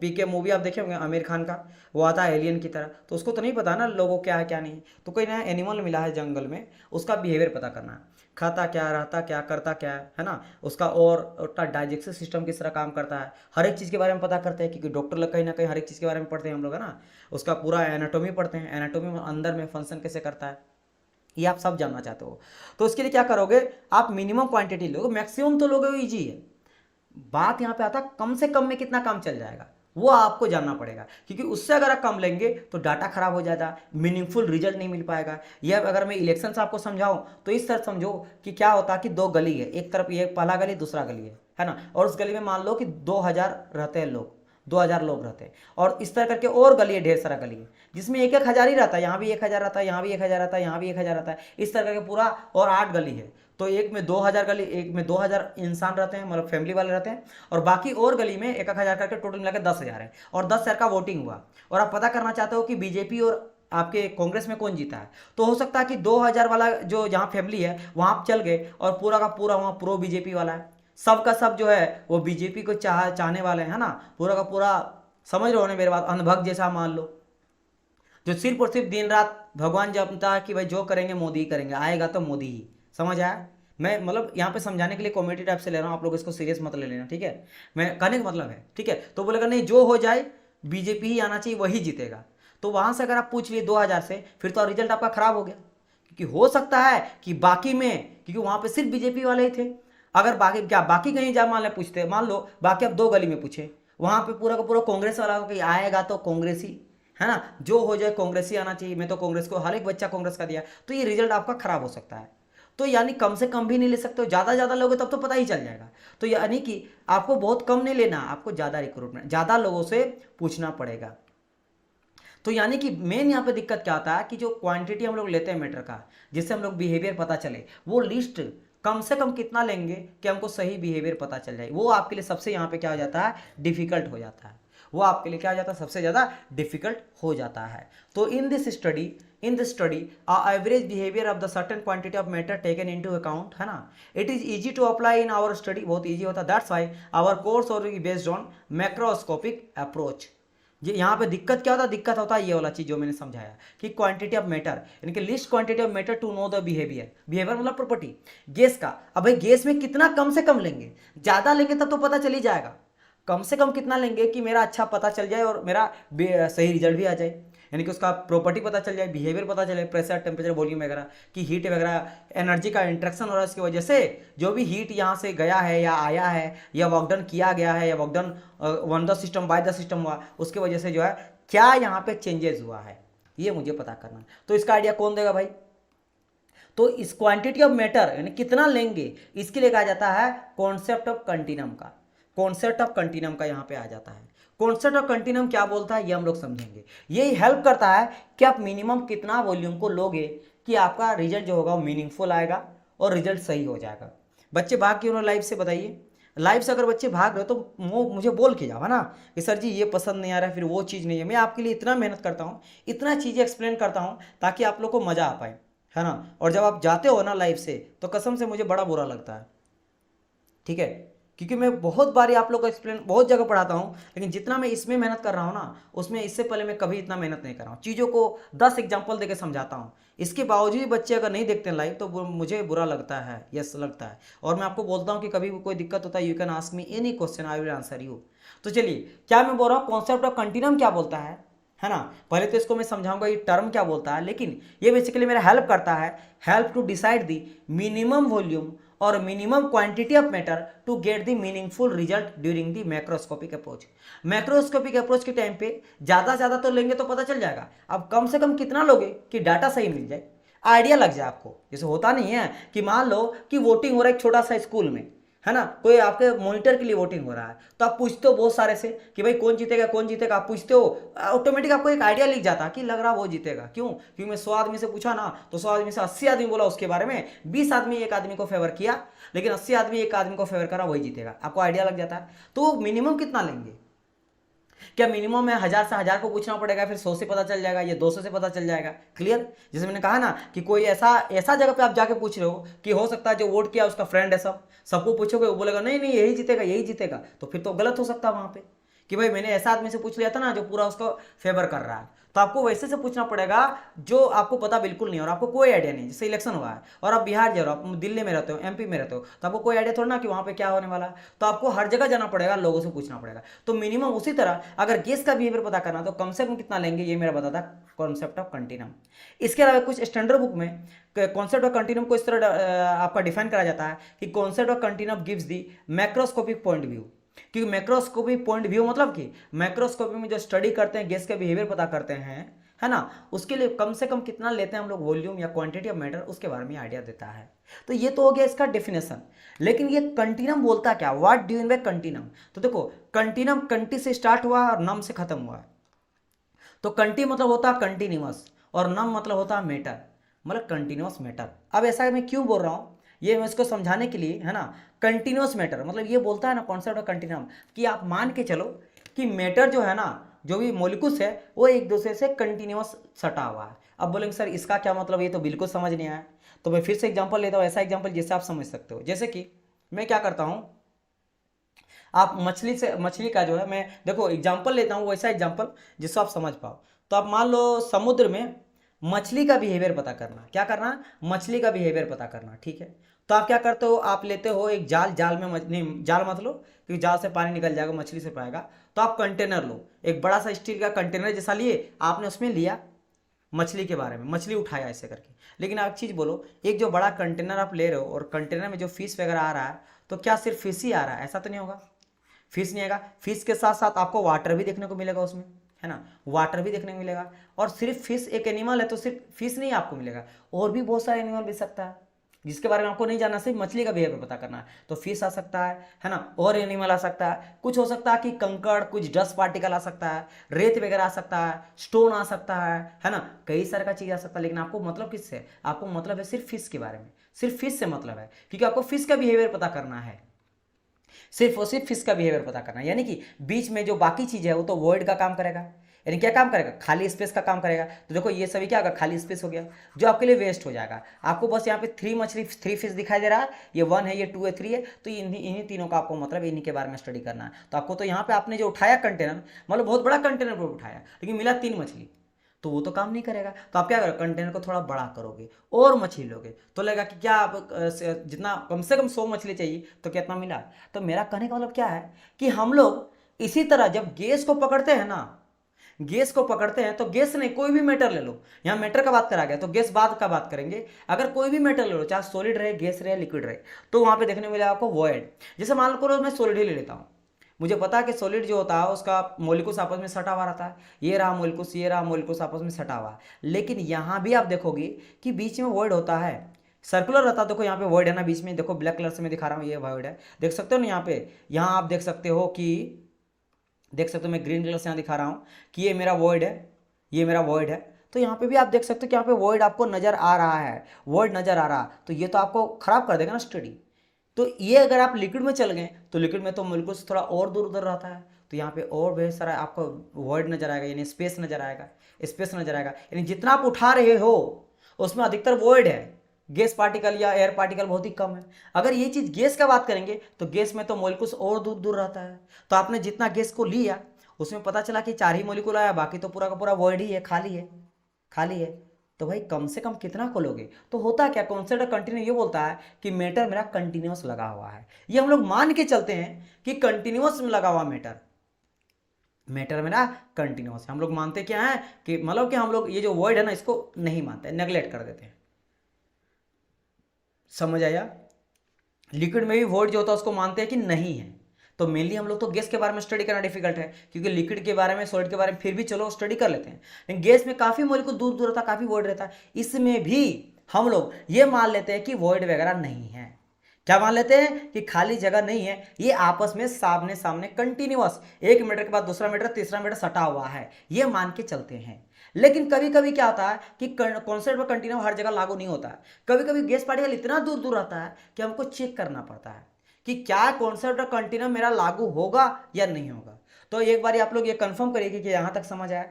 पीके मूवी आप देखे होंगे आमिर खान का, वो आता है एलियन की तरह, तो उसको तो नहीं पता ना लोगों क्या है क्या नहीं। तो कोई नया एनिमल मिला है जंगल में, उसका बिहेवियर पता करना है, खाता क्या, रहता क्या, करता क्या है ना, उसका और डाइजेस्टिव सिस्टम किस तरह काम करता है, हर एक चीज़ के बारे में पता करते हैं, क्योंकि डॉक्टर लोग कहीं ना कहीं हर एक चीज़ के बारे में पढ़ते हैं हम लोग, है ना। उसका पूरा एनाटोमी पढ़ते हैं, एनाटोमी में अंदर में फंक्शन कैसे करता है, ये आप सब जानना चाहते हो। तो इसके लिए क्या करोगे, आप मिनिमम क्वांटिटी लोगे, मैक्सिमम तो लोगे, वो ईजी है। बात यहाँ पे आता है कम से कम में कितना काम चल जाएगा, वो आपको जानना पड़ेगा, क्योंकि उससे अगर आप कम लेंगे तो डाटा खराब हो जाएगा, मीनिंगफुल रिजल्ट नहीं मिल पाएगा। या अगर मैं इलेक्शन से आपको समझाऊं तो इस तरह समझो कि क्या होता है कि दो गली है, एक तरफ ये पहला गली दूसरा गली है ना, और उस गली में मान लो कि 2000 रहते हैं लोग, 2000 लोग रहते हैं, और इस तरह करके और गली है, ढेर सारा गली है, जिसमें एक एक हज़ार ही रहता है, यहाँ भी 1000 रहता है, यहाँ भी 1000 रहता है, यहाँ भी 1000 रहता है, इस तरह करके पूरा, और 8 गली है, तो एक में 2000 गली, एक में 2000 इंसान रहते हैं, मतलब फैमिली वाले रहते हैं, और बाकी और गली में 1000 करके टोटल मिला के 10,000 है, और 10,000 का वोटिंग हुआ, और आप पता करना चाहते हो कि बीजेपी और आपके कांग्रेस में कौन जीता है, तो हो सकता है कि 2000 वाला जो जहाँ फैमिली है वहाँ आप चल गए, और पूरा का पूरा वहाँ प्रो बीजेपी वाला है, सब का सब जो है वो बीजेपी को चाहने वाले हैं, है ना, पूरा का पूरा, समझ रहे हो ना मेरे बात, अंधभक्त जैसा मान लो, जो सिर्फ और सिर्फ दिन रात भगवान जपता है कि भाई जो करेंगे मोदी ही करेंगे, आएगा तो मोदी ही, समझ आया। मैं मतलब यहाँ पे समझाने के लिए कॉमेडी टाइप से ले रहा हूँ, आप लोग इसको सीरियस मत ले लेना, ठीक है, मैं कहने का मतलब है, ठीक है। तो बोलेगा नहीं, जो हो जाए बीजेपी ही आना चाहिए, वही जीतेगा। तो वहां से अगर आप पूछ लिए 2000 से, फिर तो रिजल्ट आपका खराब हो गया, क्योंकि हो सकता है कि बाकी में, क्योंकि वहां पे सिर्फ बीजेपी वाले ही थे, अगर बाकी क्या बाकी कहीं जा मान लो पूछते, मान लो बाकी आप 2 गली में पूछे, वहां पे पूरा का पूरा कांग्रेस वाला कि आएगा तो कांग्रेस ही, है ना, जो हो जाए कांग्रेस ही आना चाहिए, मैं तो कांग्रेस को, हर एक बच्चा कांग्रेस का दिया, तो ये रिजल्ट आपका खराब हो सकता है। तो यानी कम से कम भी नहीं ले सकते हो, ज़्यादा ज़्यादा लोगे तब तो पता ही चल जाएगा। तो यानी कि आपको बहुत कम नहीं लेना, आपको ज़्यादा रिक्रूटमेंट, ज़्यादा लोगों से पूछना पड़ेगा। तो यानी कि मेन यहाँ पे दिक्कत क्या आता है कि जो क्वांटिटी हम लोग लेते हैं मैटर का, जिससे हम लोग बिहेवियर पता चले, वो लिस्ट कम से कम कितना लेंगे कि हमको सही बिहेवियर पता चल जाए, वो आपके लिए सबसे यहाँ पे क्या हो जाता है, डिफिकल्ट हो जाता है, वो आपके लिए क्या हो जाता है, सबसे ज़्यादा डिफिकल्ट हो जाता है। तो in this study average behaviour of the certain quantity of matter taken into account, है ना, it is easy to apply in our study, बहुत इजी होता है, that's why our course are based on macroscopic approach. ये यहाँ पे दिक्कत क्या होता है, दिक्कत होता है ये वाला चीज जो मैंने समझाया कि क्वांटिटी ऑफ मैटर, यानी कि least quantity of matter to know the behaviour, behaviour मतलब प्रॉपर्टी गैस का। अब भाई गैस में कितना कम से कम लेंगे, ज्यादा लेंगे तब तो पता चल ही जाएगा, कम से कम कितना लेंगे कि मेरा अच्छा पता चल जाए और मेरा सही रिजल्ट भी आ जाए, यानी कि उसका प्रॉपर्टी पता चल जाए, बिहेवियर पता चले, प्रेशर, टेम्परेचर, वॉल्यूम वगैरह, कि हीट वगैरह, एनर्जी का इंट्रैक्शन हो रहा है, इसकी वजह से जो भी हीट यहाँ से गया है या आया है या वर्क डन किया गया है या work done one the system by the system हुआ, उसके वजह से जो है क्या यहाँ पे चेंजेस हुआ है, ये मुझे पता करना है। तो इसका आइडिया कौन देगा भाई, तो इस क्वांटिटी ऑफ मैटर यानी कितना लेंगे, इसके लिए कहा जाता है कॉन्सेप्ट ऑफ कंटिन्यूम का, कॉन्सेप्ट ऑफ कंटिन्यूम का यहाँ पे आ जाता है। कॉन्सेप्ट ऑफ कंटिन्यूम क्या बोलता है ये हम लोग समझेंगे। ये हेल्प करता है कि आप मिनिमम कितना वॉल्यूम को लोगे कि आपका रिजल्ट जो होगा वो मीनिंगफुल आएगा और रिजल्ट सही हो जाएगा। बच्चे भाग क्यों ना लाइव से, बताइए, लाइव से अगर बच्चे भाग रहे हो तो मुझे बोल के जाओ, है ना, कि सर जी ये पसंद नहीं आ रहा है, फिर वो चीज़ नहीं है। मैं आपके लिए इतना मेहनत करता हूँ, इतना चीज़ें एक्सप्लेन करता हूँ ताकि आप लोग को मज़ा आ पाए, है ना। और जब आप जाते हो ना लाइव से तो कसम से मुझे बड़ा बुरा लगता है, ठीक है, क्योंकि मैं बहुत बारी आप लोग को एक्सप्लेन बहुत जगह पढ़ाता हूँ, लेकिन जितना मैं इसमें मेहनत कर रहा हूँ ना, उसमें इससे पहले मैं कभी इतना मेहनत नहीं कर रहा हूँ, चीज़ों को 10 एग्जाम्पल देकर समझाता हूँ। इसके बावजूद बच्चे अगर नहीं देखते हैं लाइव तो मुझे बुरा लगता है, यस लगता है। और मैं आपको बोलता हूँ कि कभी भी कोई दिक्कत होता है you can ask me any question, I will answer you. तो चलिए, क्या मैं बोल रहा हूँ, कॉन्सेप्ट ऑफ कंटिन्यूम क्या बोलता है ना। पहले तो इसको मैं समझाऊंगा ये टर्म क्या बोलता है, लेकिन ये बेसिकली मेरा हेल्प करता है, help to decide the minimum volume और minimum quantity of matter to get the meaningful result during the macroscopic approach. Macroscopic approach के टाइम पे ज़्यादा तो लेंगे तो पता चल जाएगा, अब कम से कम कितना लोगे कि डाटा सही मिल जाए, आइडिया लग जाए आपको। जैसे होता नहीं है कि मान लो कि वोटिंग हो रहा है एक छोटा सा स्कूल में, है ना, कोई आपके मॉनिटर के लिए वोटिंग हो रहा है, तो आप पूछते हो बहुत सारे से कि भाई कौन जीतेगा कौन जीतेगा, आप पूछते हो, ऑटोमेटिक आपको एक आइडिया लिख जाता है कि लग रहा वो जीतेगा। क्यों? क्योंकि मैं 100 आदमी से पूछा ना, तो 100 आदमी से 80 आदमी बोला उसके बारे में, 20 आदमी एक आदमी को फेवर किया, लेकिन 80 आदमी एक आदमी को फेवर करा, वही जीतेगा। आपको आइडिया लग जाता है। तो मिनिमम कितना लेंगे? क्या मिनिमम में 1000 से 1000 को पूछना पड़ेगा, फिर 100 से पता चल जाएगा, ये 200 से पता चल जाएगा? क्लियर? जैसे मैंने कहा ना कि कोई ऐसा ऐसा जगह पे आप जाके पूछ रहे हो कि हो सकता है जो वोट किया उसका फ्रेंड है, सबको पूछोगे, वो बोलेगा नहीं नहीं यही जीतेगा यही जीतेगा, तो फिर तो गलत हो सकता है वहां पे कि भाई मैंने ऐसा आदमी से पूछ लिया था ना जो पूरा उसको फेवर कर रहा है। तो आपको वैसे से पूछना पड़ेगा जो आपको पता बिल्कुल नहीं है और आपको कोई आइडिया नहीं। जैसे इलेक्शन हुआ है और आप बिहार जा रहे हो, आप दिल्ली में रहते हो, एमपी में रहते हो, तो आपको कोई आइडिया थोड़ा ना कि वहां पे क्या होने वाला है। तो आपको हर जगह जाना पड़ेगा, लोगों से पूछना पड़ेगा। तो मिनिमम उसी तरह अगर गेस का बिहेवियर पता करना तो कम से कम कितना लेंगे, ये मेरा बताता कॉन्सेप्ट ऑफ कंटिन्यूम। इसके अलावा कुछ स्टैंडर्ड बुक में कॉन्सेप्ट ऑफ कंटिन्यूम को इस तरह आपका डिफाइन करा जाता है कि concept of continuum gives the macroscopic point view. क्योंकि मैक्रोस्कोपिक पॉइंट व्यू मतलब कि मैक्रोस्कोपी में जो स्टडी करते हैं, गैस का बिहेवियर पता करते हैं, है ना, उसके लिए कम से कम कितना लेते हैं हम लोग वॉल्यूम या क्वांटिटी ऑफ मैटर, उसके बारे में आइडिया देता है। तो ये तो हो गया इसका डेफिनेशन। लेकिन ये कंटिन्यूम बोलता क्या, what do mean by continuum? तो देखो कंटिन्यूम कंटी से स्टार्ट हुआ और नम से खत्म हुआ। तो कंटी मतलब होता है कंटिन्यूअस और नम मतलब होता है मैटर, मतलब कंटिन्यूअस मैटर। अब ऐसा मैं क्यों बोल रहा हूँ, ये मैं इसको समझाने के लिए, है ना। कंटिन्यूअस मैटर मतलब ये बोलता है ना कॉन्सेप्ट ऑफ कंटिन्यूम कि आप मान के चलो कि मैटर जो है ना, जो भी मोलिकुल्स है वो एक दूसरे से कंटिन्यूअस सटा हुआ है। अब बोलेंगे सर इसका क्या मतलब, ये तो बिल्कुल समझ नहीं आया। तो मैं फिर से एग्जांपल लेता हूँ, ऐसा एग्जांपल जिससे आप समझ सकते हो। जैसे कि मैं क्या करता हूँ, आप मछली का जो है, मैं देखो एग्जांपल लेता हूँ, वैसा एग्जांपल जिससे आप समझ पाओ। तो आप मान लो समुद्र में मछली का बिहेवियर पता करना, क्या करना, मछली का बिहेवियर पता करना, ठीक है। तो आप क्या करते हो, आप लेते हो एक जाल, जाल में नहीं जाल मत लो क्योंकि जाल से पानी निकल जाएगा, मछली से पाएगा। तो आप कंटेनर लो, एक बड़ा सा स्टील का कंटेनर जैसा लिए, आपने उसमें लिया मछली के बारे में, मछली उठाया ऐसे करके। लेकिन आप चीज़ बोलो, एक जो बड़ा कंटेनर आप ले रहे हो और कंटेनर में जो फिश वगैरह आ रहा है, तो क्या सिर्फ फिश ही आ रहा है? ऐसा तो नहीं होगा, फिश नहीं आएगा, फिश के साथ साथ आपको वाटर भी देखने को मिलेगा उसमें, है ना, वाटर भी देखने को मिलेगा। और सिर्फ फिश एक एनिमल है तो सिर्फ फिश नहीं आपको मिलेगा, और भी बहुत सारे एनिमल मिल सकता है जिसके बारे में आपको नहीं जानना, सिर्फ मछली का बिहेवियर पता करना है। तो फिश आ सकता है ना, और एनिमल आ सकता है, कुछ हो सकता है कि कंकड़, कुछ डस्ट पार्टिकल आ सकता है, रेत वगैरह आ सकता है, स्टोन आ सकता है ना, कई सारे का चीज़ आ सकता है। लेकिन आपको मतलब किससे, आपको मतलब है सिर्फ फिश के बारे में, सिर्फ फिश से मतलब है, क्योंकि आपको फिश का बिहेवियर पता करना है, सिर्फ और सिर्फ फिश का बिहेवियर पता करना है। यानी कि बीच में जो बाकी चीज़ है वो तो वॉइड का काम करेगा, यानी क्या काम करेगा, खाली स्पेस का काम करेगा। तो देखो ये सभी क्या होगा, खाली स्पेस हो गया जो आपके लिए वेस्ट हो जाएगा। आपको बस यहाँ पे 3 मछली 3 फिश दिखाई दे रहा है, ये 1 है, ये 2 है, 3 है, तो इन्हीं तीनों का आपको मतलब इन्हीं के बारे में स्टडी करना है। तो आपको तो यहाँ पे आपने जो उठाया कंटेनर, मतलब बहुत बड़ा कंटेनर पर उठाया, लेकिन मिला 3 मछली, तो वो तो काम नहीं करेगा। तो आप क्या करोगे, कंटेनर को थोड़ा बड़ा करोगे और मछली लोगे, तो लगेगा कि क्या आप जितना कम से कम 100 मछली चाहिए तो कितना मिला। तो मेरा कहने का मतलब क्या है कि हम लोग इसी तरह जब गैस को पकड़ते हैं ना, गैस को पकड़ते हैं तो गैस नहीं, कोई भी मेटर ले लो, यहाँ मेटर का बात करा गया तो गैस बाद का बात करेंगे। अगर कोई भी मेटर ले लो, चाहे सॉलिड रहे, गैस रहे, लिक्विड रहे, तो वहां पे देखने को मिलेगा आपको वॉइड। जैसे मान लो मैं सॉलिड ही ले लेता हूँ, मुझे पता है कि सॉलिड जो होता है उसका मोलिकुल्स आपस में सटा हुआ रहता है, ये रहा मोलिकुल्स, ये रहा मोलिकुल्स आपस में सटा हुआ। लेकिन यहाँ भी आप देखोगे कि बीच में वॉइड होता है, सर्कुलर रहता है। देखो यहाँ पे वॉइड है ना बीच में, देखो ब्लैक कलर से मैं दिखा रहा हूँ, ये वॉइड है, देख सकते हो ना यहाँ पे, यहाँ आप देख सकते हो कि, देख सकते हो मैं ग्रीन कलर से यहाँ दिखा रहा हूँ कि ये मेरा वॉइड है, ये मेरा वॉइड है। तो यहाँ पे भी आप देख सकते हो कि यहाँ पे वॉइड आपको नजर आ रहा है, वॉइड नजर आ रहा, तो ये तो आपको खराब कर देगा ना स्टडी। तो ये अगर आप लिक्विड में चल गए तो लिक्विड में तो मोलिक्यूल से थोड़ा और दूर उधर रहता है, तो यहाँ पे और बहुत सारा आपको वॉइड नजर आएगा, यानी स्पेस नजर आएगा, स्पेस नजर आएगा। यानी जितना आप उठा रहे हो उसमें अधिकतर वॉइड है, गैस पार्टिकल या एयर पार्टिकल बहुत ही कम है। अगर ये चीज गैस का बात करेंगे तो गैस में तो मोलिक्यूल्स और दूर दूर रहता है। तो आपने जितना गैस को लिया उसमें पता चला कि 4 ही मोलिक्यूल आया, बाकी तो पूरा का पूरा वॉइड ही है, खाली है, खाली है। तो भाई कम से कम कितना को लोगे। तो होता क्या, कॉन्सेप्ट कंटिन्यू ये बोलता है कि मैटर मेरा कंटिन्यूअस लगा हुआ है। ये हम लोग मान के चलते हैं कि कंटिन्यूअस में लगा हुआ मैटर, मैटर मेरा कंटिन्यूअस है। हम लोग मानते क्या है कि मतलब कि हम लोग ये जो वर्ड है ना इसको नहीं मानते, नेग्लेक्ट कर देते हैं। समझ आया? लिक्विड में भी वर्ड जो होता है उसको मानते हैं कि नहीं है। तो मेनली हम लोग तो गैस के बारे में स्टडी करना डिफिकल्ट है, क्योंकि लिक्विड के बारे में, सॉलिड के बारे में फिर भी चलो स्टडी कर लेते हैं, लेकिन गैस में काफी मॉलिक्यूल दूर दूर रहता है, काफी वर्ड रहता है, इसमें भी हम लोग ये मान लेते हैं कि वर्ड वगैरह नहीं है। क्या मान लेते हैं कि खाली जगह नहीं है, ये आपस में सामने सामने कंटिन्यूअस, एक मीटर के बाद दूसरा मीटर तीसरा मीटर सटा हुआ है, ये मान के चलते हैं। लेकिन कभी कभी क्या होता है कि कॉन्सेप्ट ऑफ कंटिन्यूम हर जगह लागू नहीं होता है। कभी कभी गैस पार्टिकल इतना दूर दूर रहता है कि हमको चेक करना पड़ता है कि क्या कॉन्सेप्ट ऑफ कंटिन्यूम मेरा लागू होगा या नहीं होगा। तो एक बार आप लोग ये कंफर्म करिए कि यहां तक समझ आया।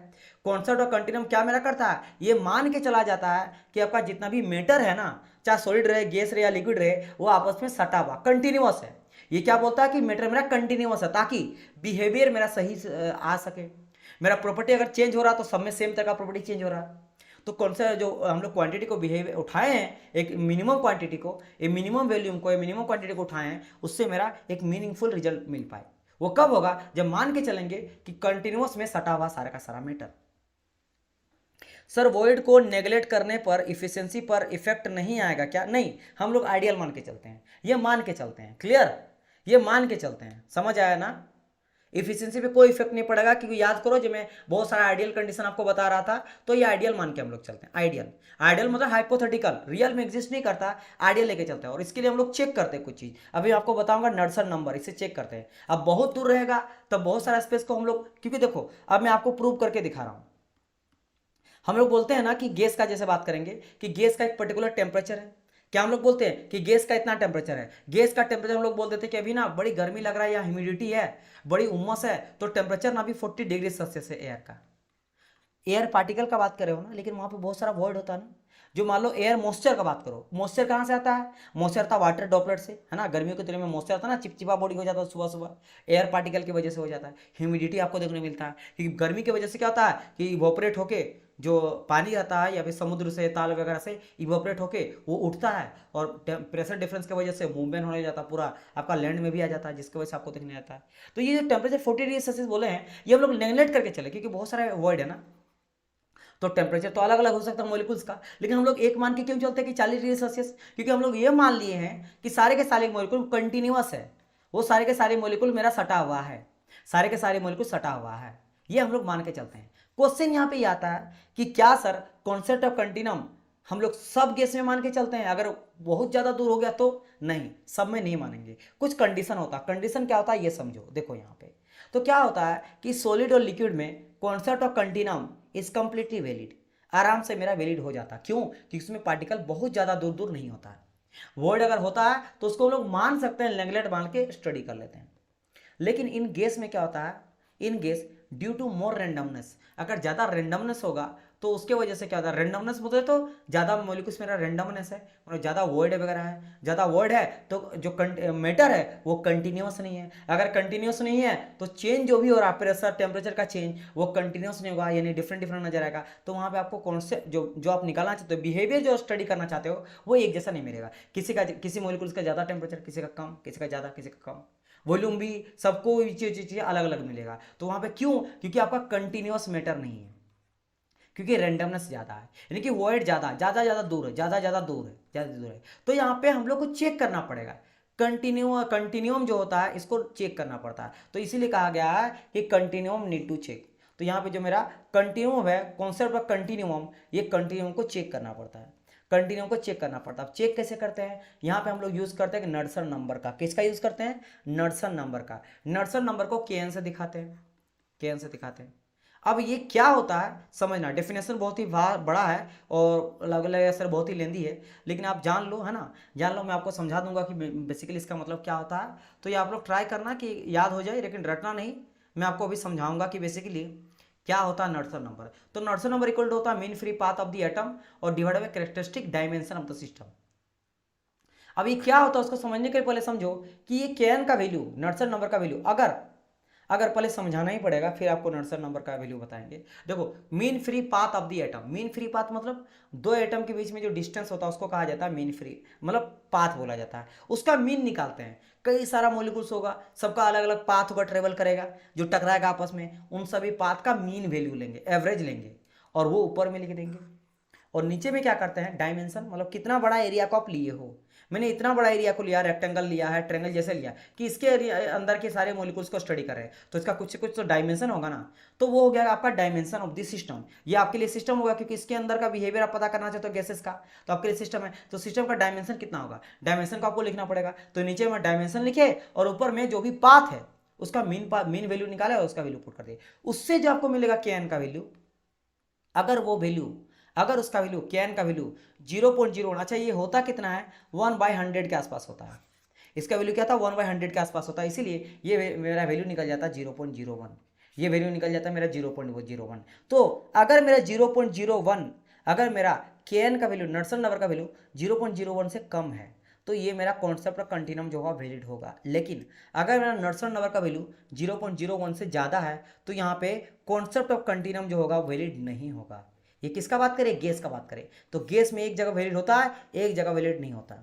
कॉन्सेप्ट ऑफ कंटिन्यूम क्या मेरा करता है, ये मान के चला जाता है कि आपका जितना भी मैटर है ना, चाहे सॉलिड रहे, गैस रहे या लिक्विड रहे, वो आपस में सटा हुआ कंटिन्यूअस है। ये क्या बोलता है कि मैटर मेरा कंटिन्यूअस है, ताकि बिहेवियर मेरा सही आ सके। मेरा प्रॉपर्टी अगर चेंज हो रहा तो सब में सेम तरह का प्रॉपर्टी चेंज हो रहा है। तो कौन सा जो हम लोग क्वांटिटी को बिहेव उठाए हैं, एक मिनिमम क्वांटिटी को, एक मिनिमम वॉल्यूम को, एक मिनिमम क्वांटिटी को उठाए हैं, उससे मेरा एक मीनिंगफुल रिजल्ट मिल पाए। वो कब होगा, जब मान के चलेंगे कि कंटिन्यूअस में सटा हुआ सारा का सारा मैटर। सर वॉइड को नेगलेक्ट करने पर इफिशिएंसी पर इफेक्ट नहीं आएगा क्या? नहीं, हम लोग आइडियल मान के चलते हैं, ये मान के चलते हैं। क्लियर, ये मान के चलते हैं, समझ आया ना। इफिशिएंसी पे कोई इफेक्ट नहीं पड़ेगा, क्योंकि याद करो जब मैं बहुत सारा आइडियल कंडीशन आपको बता रहा था, तो ये आइडियल मान के हम लोग चलते हैं। आइडियल, आइडियल मतलब हाइपोथेटिकल, रियल में एग्जिस्ट नहीं करता, आइडियल लेके चलते हैं। और इसके लिए हम लोग चेक करते हैं कुछ चीज, अभी आपको बताऊंगा नॉड्सन नंबर, इसे चेक करते हैं। अब बहुत दूर रहेगा तब बहुत सारा स्पेस को हम लोग, क्योंकि देखो अब मैं आपको प्रूव करके दिखा रहा हूं। हम लोग बोलते हैं ना कि गैस का, जैसे बात करेंगे कि गैस का एक पर्टिकुलर टेम्परेचर है। क्या हम लोग बोलते हैं कि गैस का इतना टेम्परेचर है? गैस का टेम्परेचर हम लोग बोल देते हैं कि अभी ना बड़ी गर्मी लग रहा है या ह्यूमिडिटी है, बड़ी उमस है, तो टेम्परेचर ना भी 40 डिग्री सेल्सियस है एयर का। एयर पार्टिकल का बात करे हो ना, लेकिन वहां पे बहुत सारा वर्ड होता है ना। जो मान लो एयर मॉइस्चर का बात करो, मॉइस्चर कहाँ से आता है? मॉइस्चर आता है वाटर ड्रॉपलेट से, है ना। गर्मियों के दिनों में मॉइस्चर आता है ना, चिपचिपा बॉडी हो जाता है सुबह सुबह, एयर पार्टिकल की वजह से हो जाता है। ह्यूमिडिटी आपको देखने मिलता है, क्योंकि गर्मी की वजह से क्या होता है कि इवोपरेट होके जो पानी रहता है या फिर समुद्र से, ताल वगैरह से इवोपरेट होके वो उठता है, और प्रेशर डिफरेंस की वजह से मूवमेंट होने जाता है, पूरा आपका लैंड में भी आ जाता है, जिसकी वजह से आपको देखने आता है। तो ये जो टेम्परेचर 40 डिग्री सेल्सियस बोले हैं, ये हम लोग नेगलेक्ट करके चले, क्योंकि बहुत सारे वर्ड है ना। तो टेम्परेचर तो अलग अलग हो सकता है मॉलिक्यूल्स का, लेकिन हम लोग एक मान के क्यों चलते हैं कि 40 डिग्री सेल्सियस? क्योंकि हम लोग ये मान लिए हैं कि सारे के सारे मॉलिक्यूल कंटिन्यूअस है, वो सारे के सारे मॉलिक्यूल मेरा सटा हुआ है, सारे के सारे मॉलिक्यूल सटा हुआ है, ये हम लोग मान के चलते हैं। क्वेश्चन यहाँ पे ये आता है कि क्या सर कॉन्सेप्ट ऑफ कंटिन्यूम हम लोग सब गैस में मान के चलते हैं, अगर बहुत ज्यादा दूर हो गया तो? नहीं, सब में नहीं मानेंगे, कुछ कंडीशन होता है। कंडीशन क्या होता है ये समझो, देखो यहाँ पे। तो क्या होता है कि सॉलिड और लिक्विड में concept of continuum is completely valid, आराम से मेरा वैलिड हो जाता है। क्यों? क्योंकि उसमें पार्टिकल बहुत ज्यादा दूर दूर नहीं होता है। वर्ड अगर होता है तो उसको हम लोग मान सकते हैं, नेगलेक्ट मान के स्टडी कर लेते हैं। लेकिन इन गैस में क्या होता है, in gas due to more randomness, अगर ज़्यादा रेंडमनेस होगा तो उसके वजह से क्या होता है, रेंडमनेस बोलते तो ज़्यादा मॉलिक्यूल्स मेरा रेंडमनेस है, मतलब ज़्यादा वर्ड वगैरह है, ज़्यादा वर्ड है तो जो मैटर है वो कंटिन्यूस नहीं है। अगर कंटिन्यूस नहीं है तो चेंज जो भी हो रहा है, प्रेशर टेम्परेचर का चेंज, वो कंटिन्यूस नहीं होगा, यानी डिफरेंट डिफरेंट नजर आएगा। तो वहाँ पे आपको कौन से जो आप निकालना चाहते हो, बिहेवियर जो स्टडी करना चाहते हो, वो एक जैसा नहीं मिलेगा। किसी मॉलिक्यूल्स का ज़्यादा टेम्परेचर, किसी का कम, किसी का ज़्यादा, किसी का कम, वॉल्यूम भी सबको चीज़ अलग अलग मिलेगा। तो वहां पे क्यों? क्योंकि आपका कंटिन्यूअस मैटर नहीं है, क्योंकि रेंडमनेस ज्यादा है, यानी कि वॉइड ज्यादा ज्यादा ज्यादा दूर है, ज्यादा ज्यादा दूर है, ज्यादा दूर है। तो यहाँ पे हम लोग को चेक करना पड़ेगा, कंटिन्यूम जो होता है इसको चेक करना पड़ता है। तो इसीलिए कहा गया है कि कंटिन्यूम नीड टू चेक। तो यहाँ पे जो मेरा कंटिन्यूम है, कॉन्सेप्ट ऑफ कंटिन्यूम, ये कंटिन्यूम को चेक करना पड़ता है, कंटिन्यूम को चेक करना पड़ता है। चेक कैसे करते हैं? यहाँ पे हम लोग यूज करते हैं नॉड्सन नंबर का। किसका यूज करते हैं? नॉड्सन नंबर का। नॉड्सन नंबर को Kn से दिखाते हैं, Kn से दिखाते हैं। अब ये क्या होता है समझना, डेफिनेशन बहुत ही बड़ा है और अलग अलग असर बहुत ही लेंदी है, लेकिन आप जान लो, है ना, जान लो। मैं आपको समझा दूंगा कि बेसिकली इसका मतलब क्या होता है। तो ये आप लोग ट्राई करना कि याद हो जाए, लेकिन रटना नहीं। मैं आपको अभी समझाऊंगा कि बेसिकली क्या होता है नॉड्सन नंबर। तो नॉड्सन नंबर इक्वल टू होता है mean free path of the atom और divide by characteristic dimension of the system. अब ये क्या होता है उसको समझने के लिए पहले समझो कि ये Kn का वैल्यू, नॉड्सन नंबर का वैल्यू, अगर पहले समझाना ही पड़ेगा, फिर आपको नॉड्सन नंबर का वैल्यू बताएंगे। देखो, mean free path of the atom, mean free path मतलब दो एटम के बीच में जो डिस्टेंस होता है उसको कहा जाता है मीन फ्री, मतलब पाथ बोला जाता है। उसका मीन निकालते हैं, कई सारा मॉलिक्यूल्स होगा, सबका अलग अलग पाथ होगा, ट्रेवल करेगा, जो टकराएगा आपस में, उन सभी पाथ का मीन वैल्यू लेंगे, एवरेज लेंगे, और वो ऊपर में लिख देंगे। और नीचे में क्या करते हैं, डायमेंशन, मतलब कितना बड़ा एरिया को आप लिए हो। मैंने इतना बड़ा एरिया को लिया, रेक्टेंगल लिया है, ट्रेंगल जैसे लिया कि इसके अंदर के सारे मॉलिक्यूल्स को स्टडी कर रहे हैं, तो इसका कुछ से कुछ तो डायमेंशन होगा ना। तो वो हो गया आपका डायमेंशन ऑफ द सिस्टम। ये आपके लिए सिस्टम होगा क्योंकि इसके अंदर का बिहेवियर आप पता करना चाहते हो गैसेस का, तो आपके लिए सिस्टम है। तो सिस्टम का डायमेंशन कितना होगा, डायमेंशन को आपको लिखना पड़ेगा। तो नीचे में डायमेंशन लिखे और ऊपर में जो भी पाथ है उसका मीन वैल्यू निकाले और उसका वैल्यू पुट कर दिए। उससे जो आपको मिलेगा के एन का वैल्यू, अगर वो वैल्यू, अगर उसका वैल्यू के एन का वैल्यू 0.01, अच्छा ये होता कितना है, 1/100 के आसपास होता है। इसका वैल्यू क्या था, 1/100 के आसपास होता है, इसीलिए ये मेरा वैल्यू निकल जाता है 0.01। ये वैल्यू निकल जाता है मेरा 0.01। तो अगर मेरा 0.01, अगर मेरा के एन का वैल्यू, नॉड्सन नंबर का वैल्यू 0.01 से कम है तो ये मेरा कॉन्सेप्ट ऑफ कंटिन्यूम जो होगा वैलिड होगा। लेकिन अगर मेरा नॉड्सन नंबर का वैल्यू 0.01 से ज़्यादा है तो यहाँ पे कॉन्सेप्ट ऑफ कंटिन्यूम जो होगा वैलिड नहीं होगा। ये किसका बात करें, गैस का बात करें। तो गैस में एक जगह वैलिड होता है, एक जगह वैलिड नहीं होता।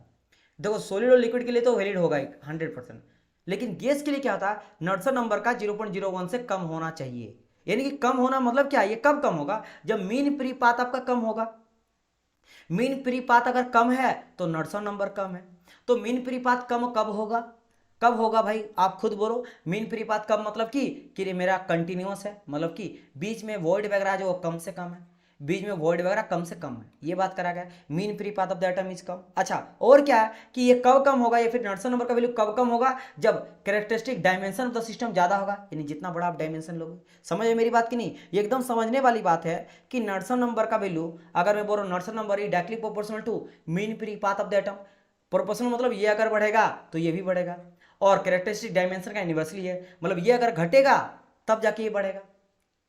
देखो सॉलिड और लिक्विड के लिए तो वैलिड होगा 100%, लेकिन गैस के लिए क्या होता है, नॉड्सन नंबर का 0.01 से कम होना चाहिए। यानी कि कम होना मतलब क्या, ये कब कम होगा, जब मीन फ्री पाथ आपका कम होगा। मीन फ्री पाथ अगर कम है तो नॉड्सन नंबर कम है। तो मीन फ्री पाथ कम कब होगा, कब होगा भाई, आप खुद बोलो। मीन फ्री पाथ कब मतलब कि मेरा कंटिन्यूअस है, मतलब कि बीच में वॉइड वगैरह जो कम से कम है, बीच में वॉइड वगैरह कम से कम है, ये बात करा गया। Mean free path of the atom is come. अच्छा और क्या है कि ये कब कम होगा, या फिर नॉड्सन नंबर का वैल्यू कब कम होगा, जब characteristic dimension of the system ज्यादा होगा, यानी जितना बड़ा आप डायमेंशन लोगे। समझ मेरी बात की नहीं, ये एकदम समझने वाली बात है कि नॉड्सन नंबर का वैल्यू, अगर मैं बोल रहा हूँ Knudsen number is directly proportional to mean free path of the atom. Proportional मतलब ये अगर बढ़ेगा तो ये भी बढ़ेगा, और कैरेक्टरिस्टिक डायमेंशन का इन्वर्सली है, मतलब ये अगर घटेगा तब जाके ये बढ़ेगा,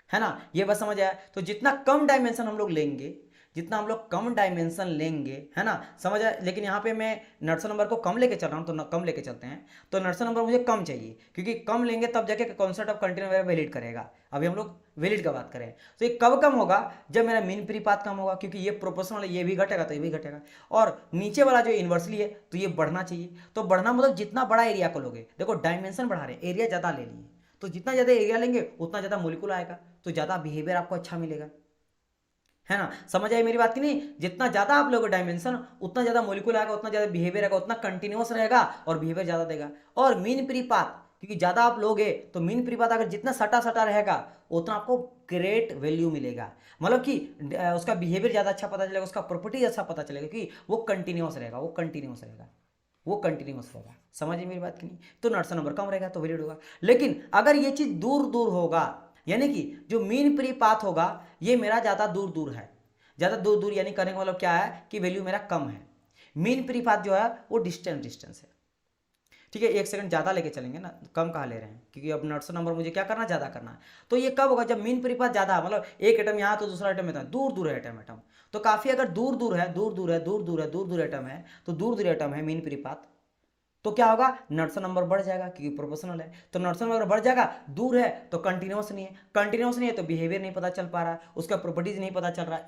है ना। ये बस समझ आया। तो जितना कम डायमेंशन हम लोग लेंगे, जितना हम लोग कम डायमेंशन लेंगे, है ना, समझ आया। लेकिन यहाँ पे मैं नॉड्सन नंबर को कम लेके चल रहा हूँ, तो कम लेके चलते हैं। तो नॉड्सन नंबर मुझे कम चाहिए क्योंकि कम लेंगे तब जाके कॉन्सेप्ट ऑफ कंटिन्यूम वैलिड करेगा। अभी हम लोग वैलिड का बात करें तो ये कब कम होगा, जब मेरा मीन फ्री पाथ कम होगा, क्योंकि ये प्रोपोर्शनल है, ये भी घटेगा तो ये भी घटेगा। और नीचे वाला जो इन्वर्सली है तो ये बढ़ना चाहिए। तो बढ़ना मतलब जितना बड़ा एरिया को लोगे, देखो डायमेंशन बढ़ा रहे, एरिया ज़्यादा ले लिए, तो जितना ज़्यादा एरिया लेंगे उतना ज़्यादा मोलिकुल आएगा, तो ज़्यादा बिहेवियर आपको अच्छा मिलेगा, है ना। समझ आई मेरी बात की नहीं, जितना ज़्यादा आप लोगे डायमेंशन उतना ज़्यादा मोलिकुल आएगा, उतना ज़्यादा बिहेवियर आएगा, उतना कंटिन्यूअस रहेगा और बिहेवियर ज़्यादा देगा। और मीन फ्री पाथ, क्योंकि ज़्यादा आप लोगे तो मीन फ्री पाथ अगर जितना सटा सटा रहेगा उतना आपको ग्रेट वैल्यू मिलेगा, मतलब कि उसका बिहेवियर ज़्यादा अच्छा पता चलेगा, उसका प्रॉपर्टीज अच्छा पता चलेगा कि वो कंटिन्यूअस रहेगा, वो कंटिन्यूअस रहेगा, वो कंटिन्यूअस रहेगा। समझिए मेरी बात की नहीं, तो नॉड्सन नंबर कम रहेगा तो वैलिड होगा। लेकिन अगर ये चीज़ दूर दूर होगा, यानी कि जो मीन फ्री पाथ होगा ये मेरा ज़्यादा दूर दूर है, ज़्यादा दूर दूर यानी करने का मतलब क्या है कि वैल्यू मेरा कम है। मीन फ्री पाथ जो है वो डिस्टेंस है, ठीक है। एक सेकंड ज़्यादा लेके चलेंगे ना, कम कहाँ ले रहे हैं, क्योंकि अब नॉड्सन नंबर मुझे क्या करना, ज़्यादा करना है। तो ये कब होगा, जब मीन फ्री पाथ ज़्यादा, मतलब एक एटम यहाँ तो दूसरा एटम है, दूर दूर है एटम एटम, तो काफ़ी अगर दूर दूर है, दूर दूर है, दूर दूर है, दूर दूर एटम है, तो दूर दूर एटम है मीन फ्री पाथ, तो क्या होगा, नॉड्सन नंबर बढ़ जाएगा क्योंकि प्रोपोर्शनल है। तो नॉड्सन नंबर बढ़ जाएगा, दूर है तो कंटिन्यूअस नहीं है, कंटिन्यूअस नहीं है तो बिहेवियर नहीं पता चल पा रहा, उसका प्रॉपर्टीज नहीं पता चल रहा।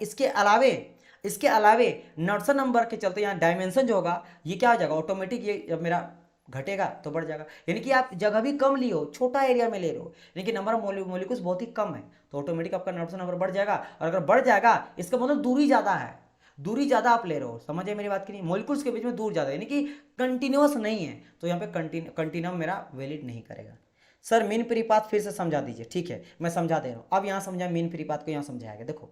इसके अलावे नॉड्सन नंबर के चलते यहाँ डायमेंशन जो होगा ये क्या हो जाएगा, ऑटोमेटिक ये जब मेरा घटेगा तो बढ़ जाएगा। यानी कि आप जगह भी कम लिए हो, छोटा एरिया में ले रहे हो, यानी कि नंबर ऑफ मोलिक्यूल्स बहुत ही कम है, तो ऑटोमेटिक आपका नॉड्सन नंबर बढ़ जाएगा। और अगर बढ़ जाएगा इसका मतलब दूरी ज़्यादा है, दूरी ज़्यादा आप ले रहे हो, समझे मेरी बात की नहीं, मॉलिक्यूल्स के बीच में दूर ज़्यादा, यानी कि कंटिन्यूअस नहीं है, तो यहाँ पे कंटिन्यूम मेरा वैलिड नहीं करेगा। सर मीन फ्री पाथ फिर से समझा दीजिए, ठीक है मैं समझा दे रहा हूँ। अब यहाँ समझा मीन फ्री पाथ को, यहाँ समझाएगा। देखो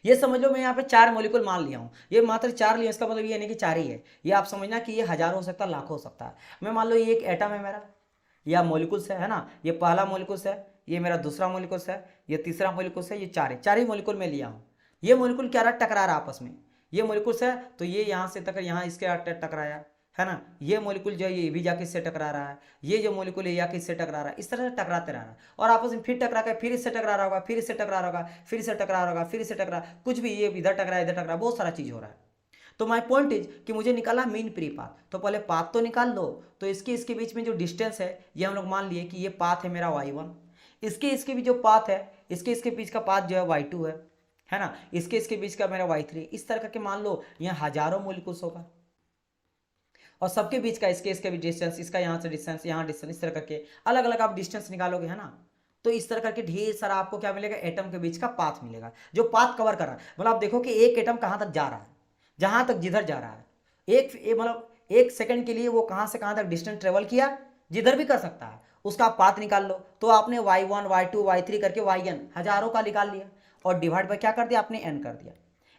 ये समझ लो मैं यहाँ पे 4 मॉलिक्यूल मान लिया हूँ, ये मात्र 4 लिया, इसका मतलब ये नहीं कि 4 ही है, ये आप समझना कि ये हजारों हो सकता है, लाखों हो सकता है। मैं मान लो ये एक एटम है मेरा, या मॉलिक्यूल्स है ना, ये पहला मॉलिक्यूल्स है, ये मेरा दूसरा मॉलिक्यूल्स है, ये तीसरा मॉलिक्यूल्स है, ये 4 ही मॉलिक्यूल में लिया हूँ। ये मॉलिक्यूल क्या रहा, टकरा रहा आपस में, ये मॉलिक्यूल्स है तो ये यहाँ से तक यहाँ इसके टकराया, है ना। ये मॉलिक्यूल जो है ये भी जाके इससे टकरा रहा है, ये जो मॉलिक्यूल है जाके इससे टकरा रहा है, इस तरह से टकराते रह रहा है, और आपस में फिर टकरा के फिर इससे टकरा रहा होगा, फिर इससे टकरा रहा होगा, फिर इससे टकरा रहा होगा, फिर इससे टकरा, कुछ भी, ये इधर टकरा इधर टकरा, बहुत सारा चीज़ हो रहा है। तो माय पॉइंट इज कि मुझे निकाला मीन फ्री पाथ, तो पहले पाथ तो निकाल लो। तो इसके बीच में जो डिस्टेंस है ये हम लोग मान लिए कि ये पाथ है मेरा y1, इसके भी जो पाथ है, इसके बीच का पाथ जो है y2 है ना, इसके बीच का मेरा y3, इस तरह करके मान लो यहाँ हजारों मॉलिक्यूल्स होगा, और सबके बीच का इसके भी डिस्टेंस, इसका यहाँ से डिस्टेंस, यहाँ डिस्टेंस, इस तरह करके अलग अलग आप डिस्टेंस निकालोगे, है ना। तो इस तरह करके ढेर सारा आपको क्या मिलेगा, एटम के बीच का पाथ मिलेगा, जो पाथ कवर कर रहा है। मतलब आप देखो कि एक एटम कहाँ तक जा रहा है, जहां तक जिधर जा रहा है, मतलब 1 सेकंड के लिए वो कहां से कहां तक डिस्टेंस ट्रेवल किया, जिधर भी कर सकता है, उसका पाथ निकाल लो। तो आपने y1 y2 y3 करके yn हजारों का निकाल लिया, और डिवाइड बाय क्या कर दिया आपने, n कर दिया।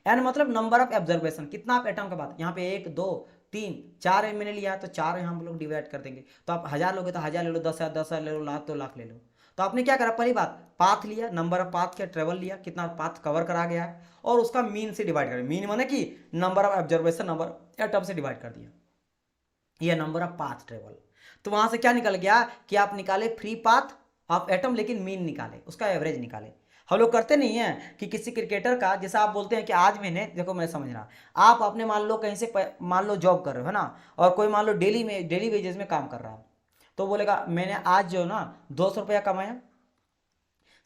n मतलब नंबर ऑफ ऑब्जर्वेशन, कितना आप एटम का बात, यहाँ पे 1 2 3 4 मैंने लिया, तो 4 यहाँ हम लोग डिवाइड कर देंगे। तो आप 1000 लोगे तो 1000 ले लो, 10,000 ले लो, लाख तो लाख ले लो। तो आपने क्या करा, पहली बात पाथ लिया, नंबर ऑफ पाथ क्या ट्रेवल लिया, कितना पाथ कवर करा गया है, और उसका मीन से डिवाइड कर, मीन माने कि number of observation number atom से डिवाइड कर दिया, ये नंबर ऑफ पाथ ट्रेवल। तो वहां से क्या निकल गया कि आप निकाले फ्री पाथ ऑफ एटम, लेकिन मीन निकाले, उसका एवरेज निकाले। हम लोग करते नहीं है कि किसी क्रिकेटर का, जैसा आप बोलते हैं कि आज मैंने, देखो मैं समझ रहा, आप अपने मान लो कहीं से मान लो जॉब कर रहे हो है ना, और कोई मान लो डेली वेजेस में काम कर रहा है, तो बोलेगा मैंने आज जो ना 200 रुपया कमाया।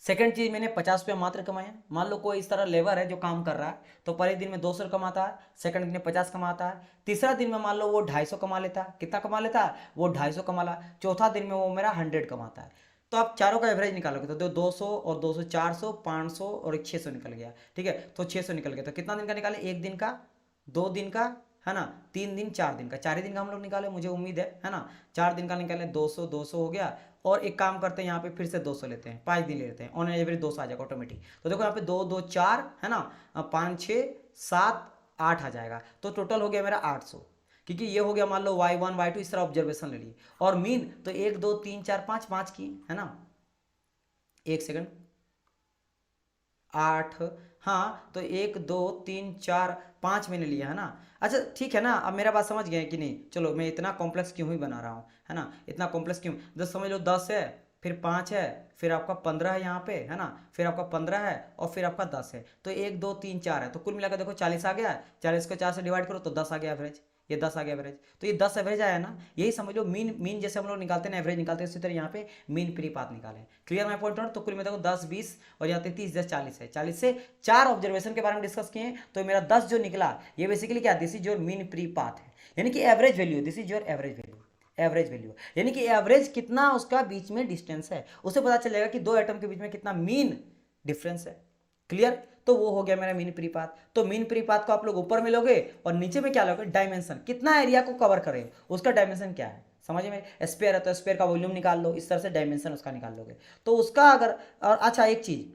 सेकंड चीज, मैंने 50 रुपया मात्र कमाया। मान लो कोई इस तरह लेबर है जो काम कर रहा है, तो पहले दिन में 200 कमाता है, सेकंड दिन में 50 कमाता है, तीसरा दिन में मान लो वो 250 कमा लेता है। कितना कमा लेता है वो, 250 कमा ला। चौथा दिन में वो मेरा 100 कमाता है। तो आप चारों का एवरेज निकालोगे तो 200 और 200 400 500 और 600 निकल गया, ठीक है। तो 600 निकल गया, तो कितना दिन का निकाले, 1 दिन का, 2 दिन का, है ना, 3 दिन, 4 दिन का, 4 ही दिन का हम लोग निकाले, मुझे उम्मीद है ना। 4 दिन का निकाले, 200 200 हो गया। और एक काम करते हैं, यहाँ पे फिर से 200 लेते हैं, 5 दिन लेते हैं, ऑन एवरेज 200 आ जाएगा ऑटोमेटिक। तो देखो यहाँ पे 2 2 4 है ना, 5 6 7 8 आ जाएगा। तो टोटल हो गया मेरा 800, क्योंकि ये हो गया मान लो y1 y2 इस तरह ऑब्जर्वेशन ले लिए, और मीन तो 1 2 3 4 5 5 की, है ना। 1 सेकंड, 8, हाँ तो 1 2 3 4 5 मैंने लिया है ना। अच्छा ठीक है ना, अब मेरा बात समझ गए कि नहीं। चलो मैं इतना कॉम्प्लेक्स क्यों ही बना रहा हूँ, है ना, इतना कॉम्प्लेक्स क्यों, जब समझ लो 10 है, फिर 5 है, फिर आपका 15 है यहाँ पे, है ना, फिर आपका 15 है, और फिर आपका 10 है। तो 1 2 3 4 है, तो कुल मिलाकर देखो 40 आ गया। 40 को 4 से डिवाइड करो तो 10 आ गया एवरेज, ये 10 आ गया एवरेज। तो ये 10 एवरेज आया ना, यही समझ लो मीन, मीन जैसे हम लोग निकालते हैं ना एवरेज निकालते हैं, उसी तरह यहाँ पे मीन प्रीपात निकाले। Clear my point. तो कुल में देखो 10 20 और यहाँ 30 10 40 है, 40 से 4 ऑब्जर्वेशन के बारे में डिस्कस किए, तो मेरा 10 जो निकला, ये बेसिकली क्या, दिस इज योर मीन प्रीपात है, यानी कि average value, this is your average value, average value, यानी कि एवरेज कितना उसका बीच में डिस्टेंस है, उससे पता चलेगा कि 2 एटम के बीच में कितना मीन डिफरेंस है। क्लियर। तो वो हो गया मेरा मीन प्रीपात। तो मीन प्रीपात को आप लोग ऊपर में लोगे, और नीचे में क्या लोगे, डायमेंशन, कितना एरिया को कवर करे, उसका डायमेंशन क्या है, समझ में। स्पेयर है तो स्पेयर का वॉल्यूम निकाल लो, इस तरह से डायमेंशन उसका निकाल लोगे। तो उसका अगर, और अच्छा एक चीज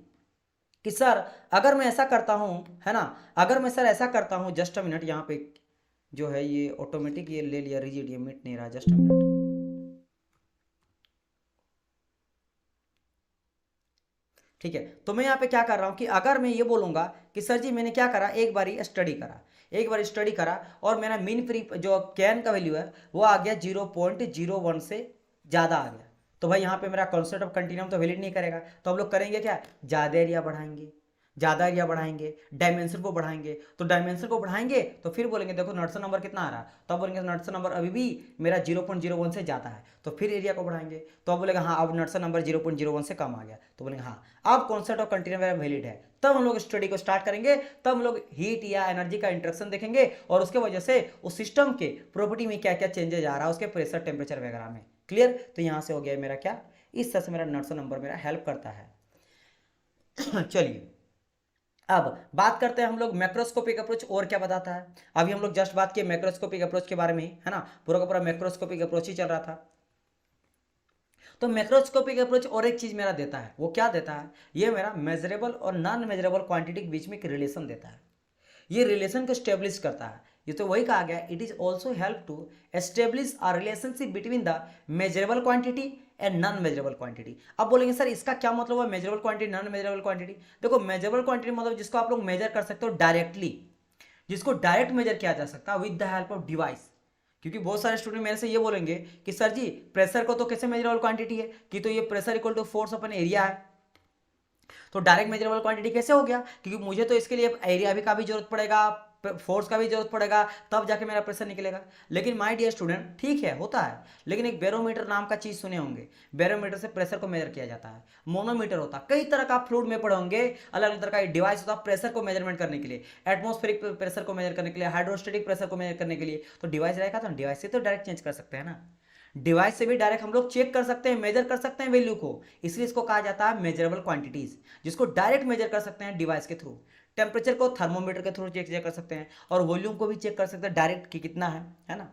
कि सर अगर मैं ऐसा करता हूं, है ना, अगर मैं सर ऐसा करता हूं, जस्ट अ मिनट, यहाँ पे जो है ये ऑटोमेटिक ये ले लिया रिजिड, ये मिट नहीं रहा, जस्ट अ मिनट। ठीक है, तो मैं यहाँ पे क्या कर रहा हूँ कि अगर मैं ये बोलूंगा कि सर जी मैंने क्या करा, एक बार स्टडी करा, एक बार स्टडी करा, और मेरा मीन प्री जो कैन का वैल्यू है वो आ गया 0.01 से ज़्यादा आ गया, तो भाई यहाँ पे मेरा कॉन्सेप्ट ऑफ कंटिन्यूम तो वैलिड नहीं करेगा। तो हम लोग करेंगे क्या, ज़्यादा एरिया बढ़ाएंगे, ज़्यादा एरिया बढ़ाएंगे, डायमेंशन को बढ़ाएंगे। तो डायमेंशन को बढ़ाएंगे तो फिर बोलेंगे देखो नॉट्सन नंबर कितना आ रहा, तो अब बोलेंगे नॉट्सन नंबर अभी भी मेरा 0.01 से ज़्यादा है, तो फिर एरिया को बढ़ाएंगे। तो अब बोलेगा हाँ अब नॉट्सन नंबर 0.01 से कम आ गया, तो बोलेंगे हाँ अब कॉन्सेप्ट ऑफ कंटिन्यूम वैलिड है। तब हम लोग स्टडी को स्टार्ट करेंगे, तब हम लोग हीट या एनर्जी का इंटरेक्शन देखेंगे, और उसके वजह से उस सिस्टम के प्रॉपर्टी में क्या क्या चेंजेज आ रहा है, उसके प्रेशर टेम्परेचर वगैरह में। क्लियर। तो यहाँ से हो गया मेरा क्या, इस तरह से मेरा नॉट्सन नंबर मेरा हेल्प करता है। चलिए अब बात करते हैं हम लोग मैक्रोस्कोपिक अप्रोच और क्या बताता है। अभी हम लोग जस्ट बात किए मैक्रोस्कोपिक अप्रोच के बारे में, है ना, पूरा का पूरा मैक्रोस्कोपिक अप्रोच ही चल रहा था। तो मैक्रोस्कोपिक अप्रोच और एक चीज मेरा देता है, वो क्या देता है, ये मेरा मेजरेबल और नॉन मेजरेबल क्वांटिटी के बीच में एक रिलेशन देता है, ये रिलेशन को स्टेब्लिश करता है। ये तो वही कहा गया, it is also help to establish a relationship between the measurable quantity and non measurable quantity. अब बोलेंगे सर इसका क्या मतलब है, measurable quantity non measurable quantity. देखो मेजरेबल क्वांटिटी मतलब जिसको आप लोग मेजर कर सकते हो डायरेक्टली, जिसको डायरेक्ट मेजर किया जा सकता है with the help of device. क्योंकि बहुत सारे स्टूडेंट मेरे से ये बोलेंगे कि सर जी प्रेशर को तो कैसे मेजरेबल क्वांटिटी है, कि तो ये pressure equal to force upon area है, तो डायरेक्ट मेजरेबल क्वांटिटी कैसे हो गया, क्योंकि मुझे तो इसके लिए एरिया भी का भी जरूरत पड़ेगा, फोर्स का भी जरूरत पड़ेगा, तब जाके मेरा प्रेशर निकलेगा। लेकिन माय डियर स्टूडेंट ठीक है होता है, लेकिन एक बैरोमीटर नाम का चीज सुने होंगे, बैरोमीटर से प्रेशर को मेजर किया जाता है। मोनोमीटर होता है, कई तरह का आप फ्लूइड में पढ़े होंगे, अलग अलग तरह का डिवाइस होता है प्रेशर को मेजरमेंट करने के लिए, एटमॉस्फेरिक प्रेशर को मेजर करने के लिए, हाइड्रोस्टेटिक प्रेशर को मेजर करने के लिए। तो डिवाइस रहेगा तो डिवाइस से तो डायरेक्ट चेंज कर सकते हैं ना। डिवाइस से भी डायरेक्ट हम लोग चेक कर सकते हैं, मेजर कर सकते हैं वैल्यू को, इसलिए इसको कहा जाता है मेजरेबल क्वांटिटीज, जिसको डायरेक्ट मेजर कर सकते हैं डिवाइस के थ्रू। टेम्परेचर को थर्मोमीटर के थ्रू चेक कर सकते हैं, और वॉल्यूम को भी चेक कर सकते हैं डायरेक्ट कि कितना है ना।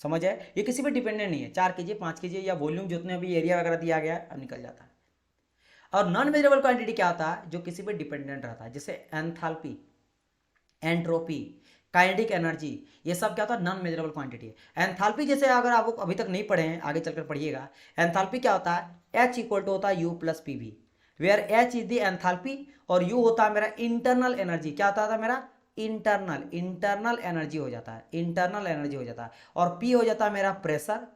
समझ आए, ये किसी पे डिपेंडेंट नहीं है, 4 kg 5 kg या वॉल्यूम जितने भी एरिया वगैरह दिया गया है अब निकल जाता है। और नॉन मेजरेबल क्वांटिटी क्या होता है, जो किसी पे डिपेंडेंट रहता है, जैसे एंथैल्पी, एंट्रोपी, काइनेटिक एनर्जी, ये सब क्या होता है, नॉन मेजरेबल क्वांटिटी है। एंथैल्पी जैसे अगर आप अभी तक नहीं पढ़े हैं, आगे चलकर पढ़िएगा। एंथैल्पी क्या होता है, H इक्वल टू होता है U plus P V, where H is the enthalpy और U होता है मेरा इंटरनल एनर्जी। क्या होता था मेरा, इंटरनल एनर्जी हो जाता है, इंटरनल एनर्जी हो जाता है, और P हो जाता है मेरा प्रेशर,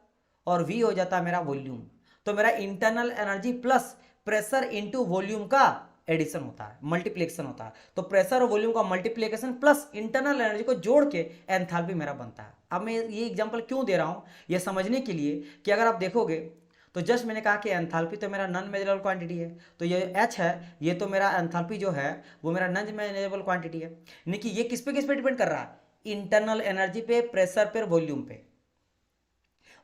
और V हो जाता है मेरा वॉल्यूम। तो मेरा internal energy plus pressure into volume का एडिशन होता है, मल्टीप्लिकेशन होता है। तो प्रेशर और वॉल्यूम का मल्टीप्लिकेशन प्लस इंटरनल एनर्जी को जोड़ के एंथैल्पी मेरा बनता है। अब मैं ये एग्जांपल क्यों दे रहा हूँ, ये समझने के लिए कि अगर आप देखोगे तो जस्ट मैंने कहा कि एंथैल्पी तो मेरा नॉन मेजरेबल क्वांटिटी है, तो ये H है, ये तो मेरा एंथैल्पी जो है वो मेरा नॉन मेजरेबल क्वांटिटी है। यानी कि ये किस पे डिपेंड कर रहा है, इंटरनल एनर्जी पे, प्रेशर पे, वॉल्यूम पे।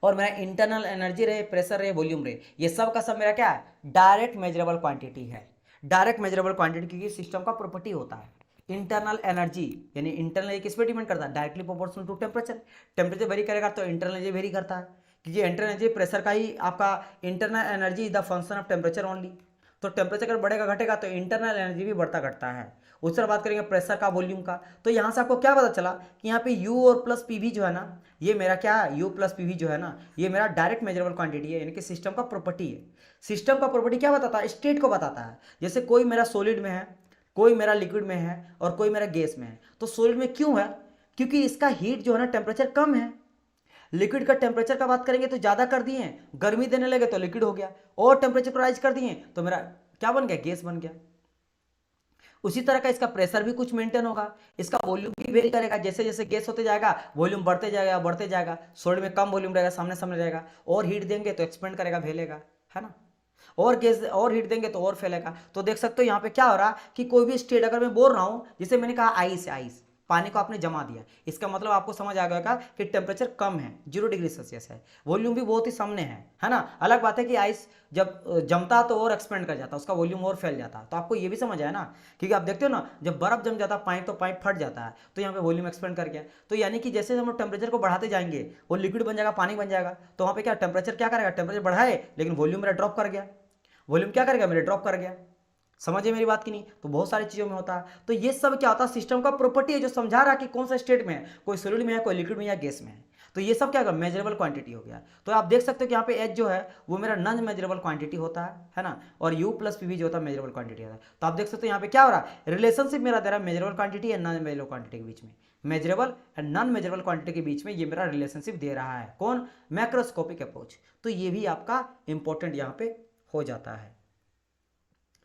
और मेरा इंटरनल एनर्जी रहे, प्रेशर रहे, वॉल्यूम रहे, ये सब का सब मेरा क्या है, डायरेक्ट मेजरेबल क्वांटिटी है। डायरेक्ट मेजरेबल क्वांटिटी क्योंकि सिस्टम का प्रॉपर्टी होता है। इंटरनल एनर्जी यानी इंटरनल किस पे डिपेंड करता है, directly proportional to temperature. Temperature vary करेगा तो इंटरनल एनर्जी वेरी करता है, क्योंकि इंटरनल एनर्जी प्रेशर का ही आपका, internal energy is the function of temperature only. तो टेम्परेचर अगर बढ़ेगा घटेगा तो इंटरनल एनर्जी भी बढ़ता घटता है। उस तरह बात करेंगे प्रेशर का, वॉल्यूम का, तो यहाँ से आपको क्या पता चला कि यहाँ पे U और प्लस पी वी जो है ना, ये मेरा क्या है, U प्लस पी वी जो है ना, ये मेरा डायरेक्ट मेजरेबल क्वांटिटी है, यानी कि सिस्टम का प्रॉपर्टी है। सिस्टम का प्रॉपर्टी क्या बताता है, स्टेट को बताता है। जैसे कोई मेरा सॉलिड में है, कोई मेरा लिक्विड में है, और कोई मेरा गैस में है। तो सॉलिड में क्यों है, क्योंकि इसका हीट जो है ना, टेम्परेचर कम है। लिक्विड का टेम्परेचर का बात करेंगे तो ज्यादा कर दिए, गर्मी देने लगे तो लिक्विड हो गया, और टेम्परेचर को राइज कर दिए तो मेरा क्या बन गया, गैस बन गया। उसी तरह का इसका प्रेशर भी कुछ मेंटेन होगा, इसका वॉल्यूम भी वेरी करेगा, जैसे जैसे गैस होते जाएगा वॉल्यूम बढ़ते जाएगा, बढ़ते जाएगा। सॉलिड में कम वॉल्यूम रहेगा, सामने सामने रहेगा, और हीट देंगे तो एक्सपेंड करेगा, फैलेगा, है ना। और गैस और हीट देंगे तो और फैलेगा। तो देख सकते हो यहाँ पे क्या हो रहा है कि कोई भी स्टेट अगर मैं बोल रहा हूँ, जैसे मैंने कहा आइस है, आइस पानी को आपने जमा दिया, इसका मतलब आपको समझ आ गया कि टेम्परेचर कम है, 0 डिग्री सेल्सियस है, वॉल्यूम भी बहुत ही सामने है ना। अलग बात है कि आइस जब जमता तो और एक्सपेंड कर जाता, उसका वॉल्यूम और फैल जाता। तो आपको ये भी समझ आया ना, क्योंकि आप देखते हो ना, जब बर्फ जम जाता पाइप तो पाइप फट जाता है, तो यहाँ पे वॉल्यूम एक्सपेंड कर गया। तो यानी कि जैसे हम लोग टेम्परेचर को बढ़ाते जाएंगे, वो लिक्विड बन जाएगा, पानी बन जाएगा, तो वहाँ पे क्या टेम्परेचर क्या करेगा, टेम्परेचर बढ़ाए लेकिन वॉल्यूम मेरा ड्रॉप कर गया, वॉल्यूम क्या करेगा, मेरे ड्रॉप कर गया। समझे मेरी बात की नहीं, तो बहुत सारी चीजों में होता है। तो ये सब क्या होता है, सिस्टम का प्रॉपर्टी है जो समझा रहा है कि कौन सा स्टेट में है, कोई सॉलिड में है, कोई लिक्विड में या गैस में है। तो ये सब क्या होगा, मेजरेबल क्वांटिटी हो गया। तो आप देख सकते हो कि यहाँ पे H जो है वो मेरा नॉन मेजरेबल क्वांटिटी होता है ना, और U प्लस पी वी जो होता है मेजरेबल क्वांटिटी होता है। तो आप देख सकते हो यहाँ पे क्या हो रहा है, रिलेशनशिप मेरा दे रहा है measurable quantity and non measurable quantity के बीच में, measurable and non measurable quantity के बीच में ये मेरा रिलेशनशिप दे रहा है, कौन, मैक्रोस्कोपिक अप्रोच। तो ये भी आपका इंपॉर्टेंट यहाँ पे हो जाता है।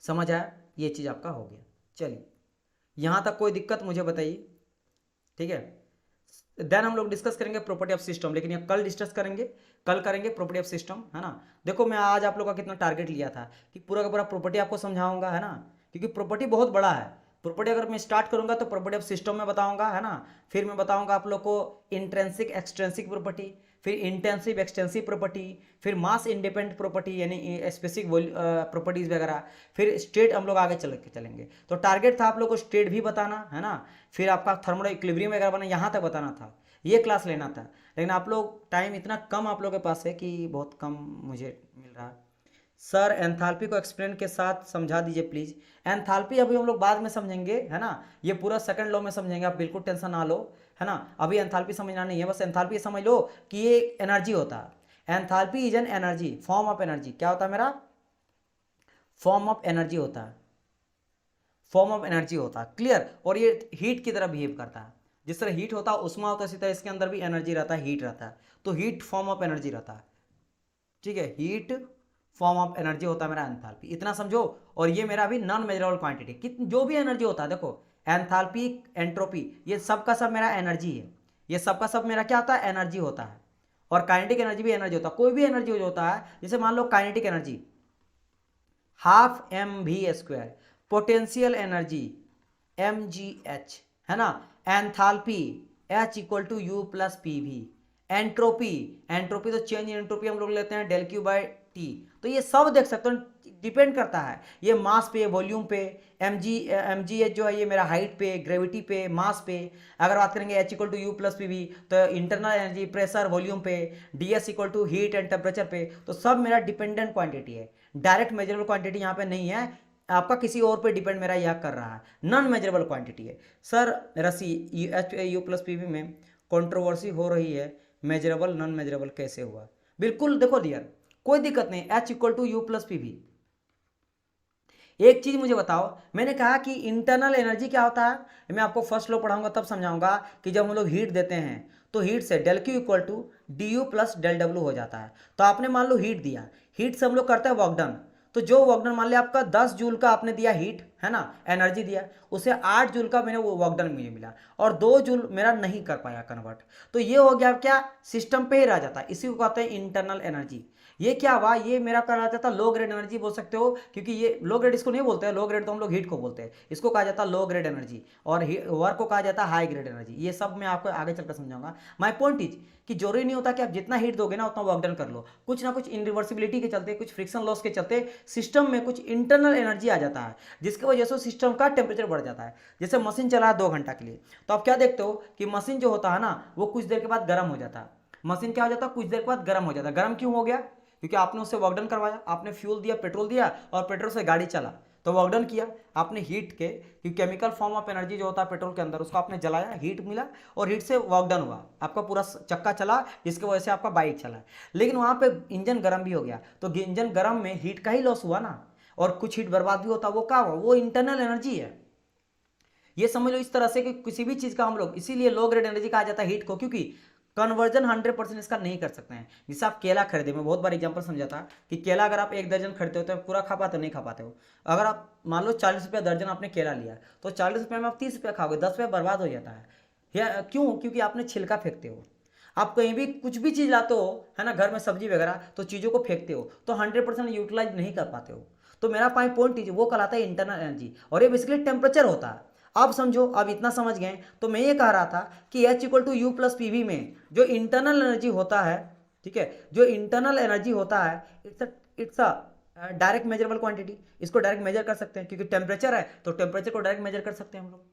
समझ आया, ये चीज़ आपका हो गया। चलिए यहाँ तक कोई दिक्कत मुझे बताइए, ठीक है। देन हम लोग डिस्कस करेंगे प्रॉपर्टी ऑफ सिस्टम, लेकिन ये कल डिस्कस करेंगे, कल करेंगे प्रॉपर्टी ऑफ सिस्टम, है ना। देखो मैं आज आप लोग का कितना टारगेट लिया था कि पूरा का पूरा प्रॉपर्टी आपको समझाऊंगा, है ना, क्योंकि प्रॉपर्टी बहुत बड़ा है। प्रॉपर्टी अगर मैं स्टार्ट करूंगा तो प्रॉपर्टी ऑफ सिस्टम में बताऊंगा, है ना। फिर मैं बताऊंगा आप लोग को इंट्रेंसिक एक्सट्रेंसिक प्रॉपर्टी, फिर इंटेंसिव एक्सटेंसिव प्रॉपर्टी, फिर मास इंडिपेंडेंट प्रॉपर्टी यानी स्पेसिफिक प्रॉपर्टीज वगैरह, फिर स्टेट हम लोग आगे चलेंगे। तो टारगेट था आप लोग को स्टेट भी बताना, है ना, फिर आपका थर्मल इक्विलिब्रियम वगैरह बना, यहाँ तक बताना था, ये क्लास लेना था। लेकिन आप लोग टाइम इतना कम आप लोग के पास है कि बहुत कम मुझे मिल रहा है। सर एंथैल्पी को एक्सप्लेन के साथ समझा दीजिए प्लीज। एंथैल्पी अभी हम लोग बाद में समझेंगे, है ना, ये पूरा सेकंड लॉ में समझेंगे, आप बिल्कुल टेंशन ना लो, है ना। अभी एंथैल्पी समझना नहीं है, बस एंथैल्पी समझ लो कि ये एनर्जी होता है। Enthalpy is an energy, form of energy. क्या होता है मेरा, फॉर्म ऑफ एनर्जी होता है, फॉर्म ऑफ एनर्जी होता है, क्लियर। और ये हीट की तरह बिहेव करता है, जिस तरह हीट होता है उष्मा होता है, इसी तरह इसके अंदर भी एनर्जी रहता है, हीट रहता है। तो हीट फॉर्म ऑफ एनर्जी रहता है, ठीक है, हीट फॉर्म ऑफ एनर्जी होता है मेरा एंथैल्पी, इतना समझो। और ये मेरा अभी नॉन मेजरेबल क्वांटिटी, कितनी जो भी एनर्जी होता है, देखो एंथैल्पी, एंट्रोपी, ये सब का सब मेरा एनर्जी है, ये सब का सब मेरा क्या होता है, एनर्जी होता है। और काइनेटिक एनर्जी भी एनर्जी होता है, कोई भी एनर्जी जो होता है, जैसे मान लो kinetic energy ½ mv², potential energy mgh, है ना, enthalpy H equal to U plus P V, entropy, entropy तो चेंज इन एंट्रोपी हम लोग लेते हैं डेल क्यू बाय टी। तो ये सब देख सकते हो, डिपेंड करता है ये मास पे, वॉल्यूम पे, एम जी एच जो है ये मेरा हाइट पे, ग्रेविटी पे, मास पे। अगर बात करेंगे H equal to U plus P V, तो इंटरनल एनर्जी, प्रेशर, वॉल्यूम पे, D S equal to heat and temperature पे। तो सब मेरा डिपेंडेंट क्वांटिटी है, डायरेक्ट मेजरेबल क्वांटिटी यहाँ पे नहीं है, आपका किसी और पे डिपेंड मेरा यह कर रहा है, नॉन मेजरेबल क्वांटिटी है। सर रसी H U plus P V में कंट्रोवर्सी हो रही है, मेजरेबल नॉन मेजरेबल कैसे हुआ? बिल्कुल देखो डियर, कोई दिक्कत नहीं, H equal to U plus P V. एक चीज मुझे बताओ, मैंने कहा कि इंटरनल एनर्जी क्या होता है, मैं आपको फर्स्ट लॉ पढ़ाऊंगा तब समझाऊंगा कि जब हम लोग हीट देते हैं तो हीट से del Q equal to D U plus del W हो जाता है। तो आपने मान लो हीट दिया, हीट से हम लोग करते हैं वर्क डन। तो जो वर्क डन मान लिया आपका 10 जूल का आपने दिया हीट है ना, एनर्जी दिया, उसे 8 जूल का मैंने वो वर्क डन मुझे मिला, और 2 जूल मेरा नहीं कर पाया कन्वर्ट। तो ये हो गया क्या, सिस्टम पे ही रह जाता है, इसी को कहते हैं इंटरनल एनर्जी। ये क्या हुआ, ये मेरा कहा जाता है लो ग्रेड एनर्जी बोल सकते हो, क्योंकि ये लो ग्रेड इसको नहीं बोलते हैं, लो ग्रेड तो हम लोग हीट को बोलते हैं, इसको कहा जाता है लो ग्रेड एनर्जी, और वर्क को कहा जाता है हाई ग्रेड एनर्जी। ये सब मैं आपको आगे चलकर समझाऊंगा। माय पॉइंट इज कि जरूरी नहीं होता कि आप जितना हीट दोगे ना उतना वर्क डन कर लो, कुछ ना कुछ इनरिवर्सिबिलिटी के चलते, कुछ फ्रिक्शन लॉस के चलते सिस्टम में कुछ इंटरनल एनर्जी आ जाता है, जिसकी वजह से सिस्टम का टेम्परेचर बढ़ जाता है। जैसे मशीन चला है 2 घंटा के लिए, तो आप क्या देखते हो कि मशीन जो होता है ना वो कुछ देर के बाद गर्म हो जाता है। मशीन क्या हो जाता है, कुछ देर के बाद गर्म हो जाता है। गर्म क्यों हो गया, क्योंकि आपने उससे वर्क डन करवाया, आपने फ्यूल दिया, पेट्रोल दिया, और पेट्रोल से गाड़ी चला तो वर्क डन किया आपने हीट के, क्योंकि केमिकल फॉर्म ऑफ एनर्जी जो होता है पेट्रोल के अंदर, उसको आपने जलाया, हीट मिला, और हीट से वर्क डन हुआ, आपका पूरा चक्का चला, जिसकी वजह से आपका बाइक चला। लेकिन वहाँ पे इंजन गर्म भी हो गया, तो इंजन गर्म में हीट का ही लॉस हुआ ना, और कुछ हीट बर्बाद भी होता, वो क्या हुआ, वो इंटरनल एनर्जी है। ये समझ लो इस तरह से कि किसी भी चीज का हम लोग, इसीलिए लो ग्रेड एनर्जी कहा जाता है हीट को, क्योंकि कन्वर्जन 100% इसका नहीं कर सकते हैं। जैसे आप केला खरीदे, मैं बहुत बार एग्जांपल समझा था कि केला अगर आप 1 दर्जन खरीदते हो तो पूरा खा पाते हो, नहीं खा पाते हो। अगर आप मान लो 40 रुपया दर्जन आपने केला लिया, तो 40 रुपये में आप 30 रुपया खाओगे, 10 रुपया बर्बाद हो जाता है। या क्यों, क्योंकि आपने छिलका फेंकते हो। आप कहीं भी कुछ भी चीज़ लाते हो है ना, घर में सब्जी वगैरह, तो चीज़ों को फेंकते हो, तो 100% यूटिलाइज नहीं कर पाते हो। तो मेरा पॉइंट वो कहलाता है इंटरनल एनर्जी, और ये बेसिकली टेम्परेचर होता है। अब समझो, अब इतना समझ गए, तो मैं ये कह रहा था कि H equal to U plus P V में जो इंटरनल एनर्जी होता है, ठीक है, जो इंटरनल एनर्जी होता है, it's a direct measurable quantity. इसको डायरेक्ट मेजर कर सकते हैं, क्योंकि टेम्परेचर है तो टेम्परेचर को डायरेक्ट मेजर कर सकते हैं हम लोग,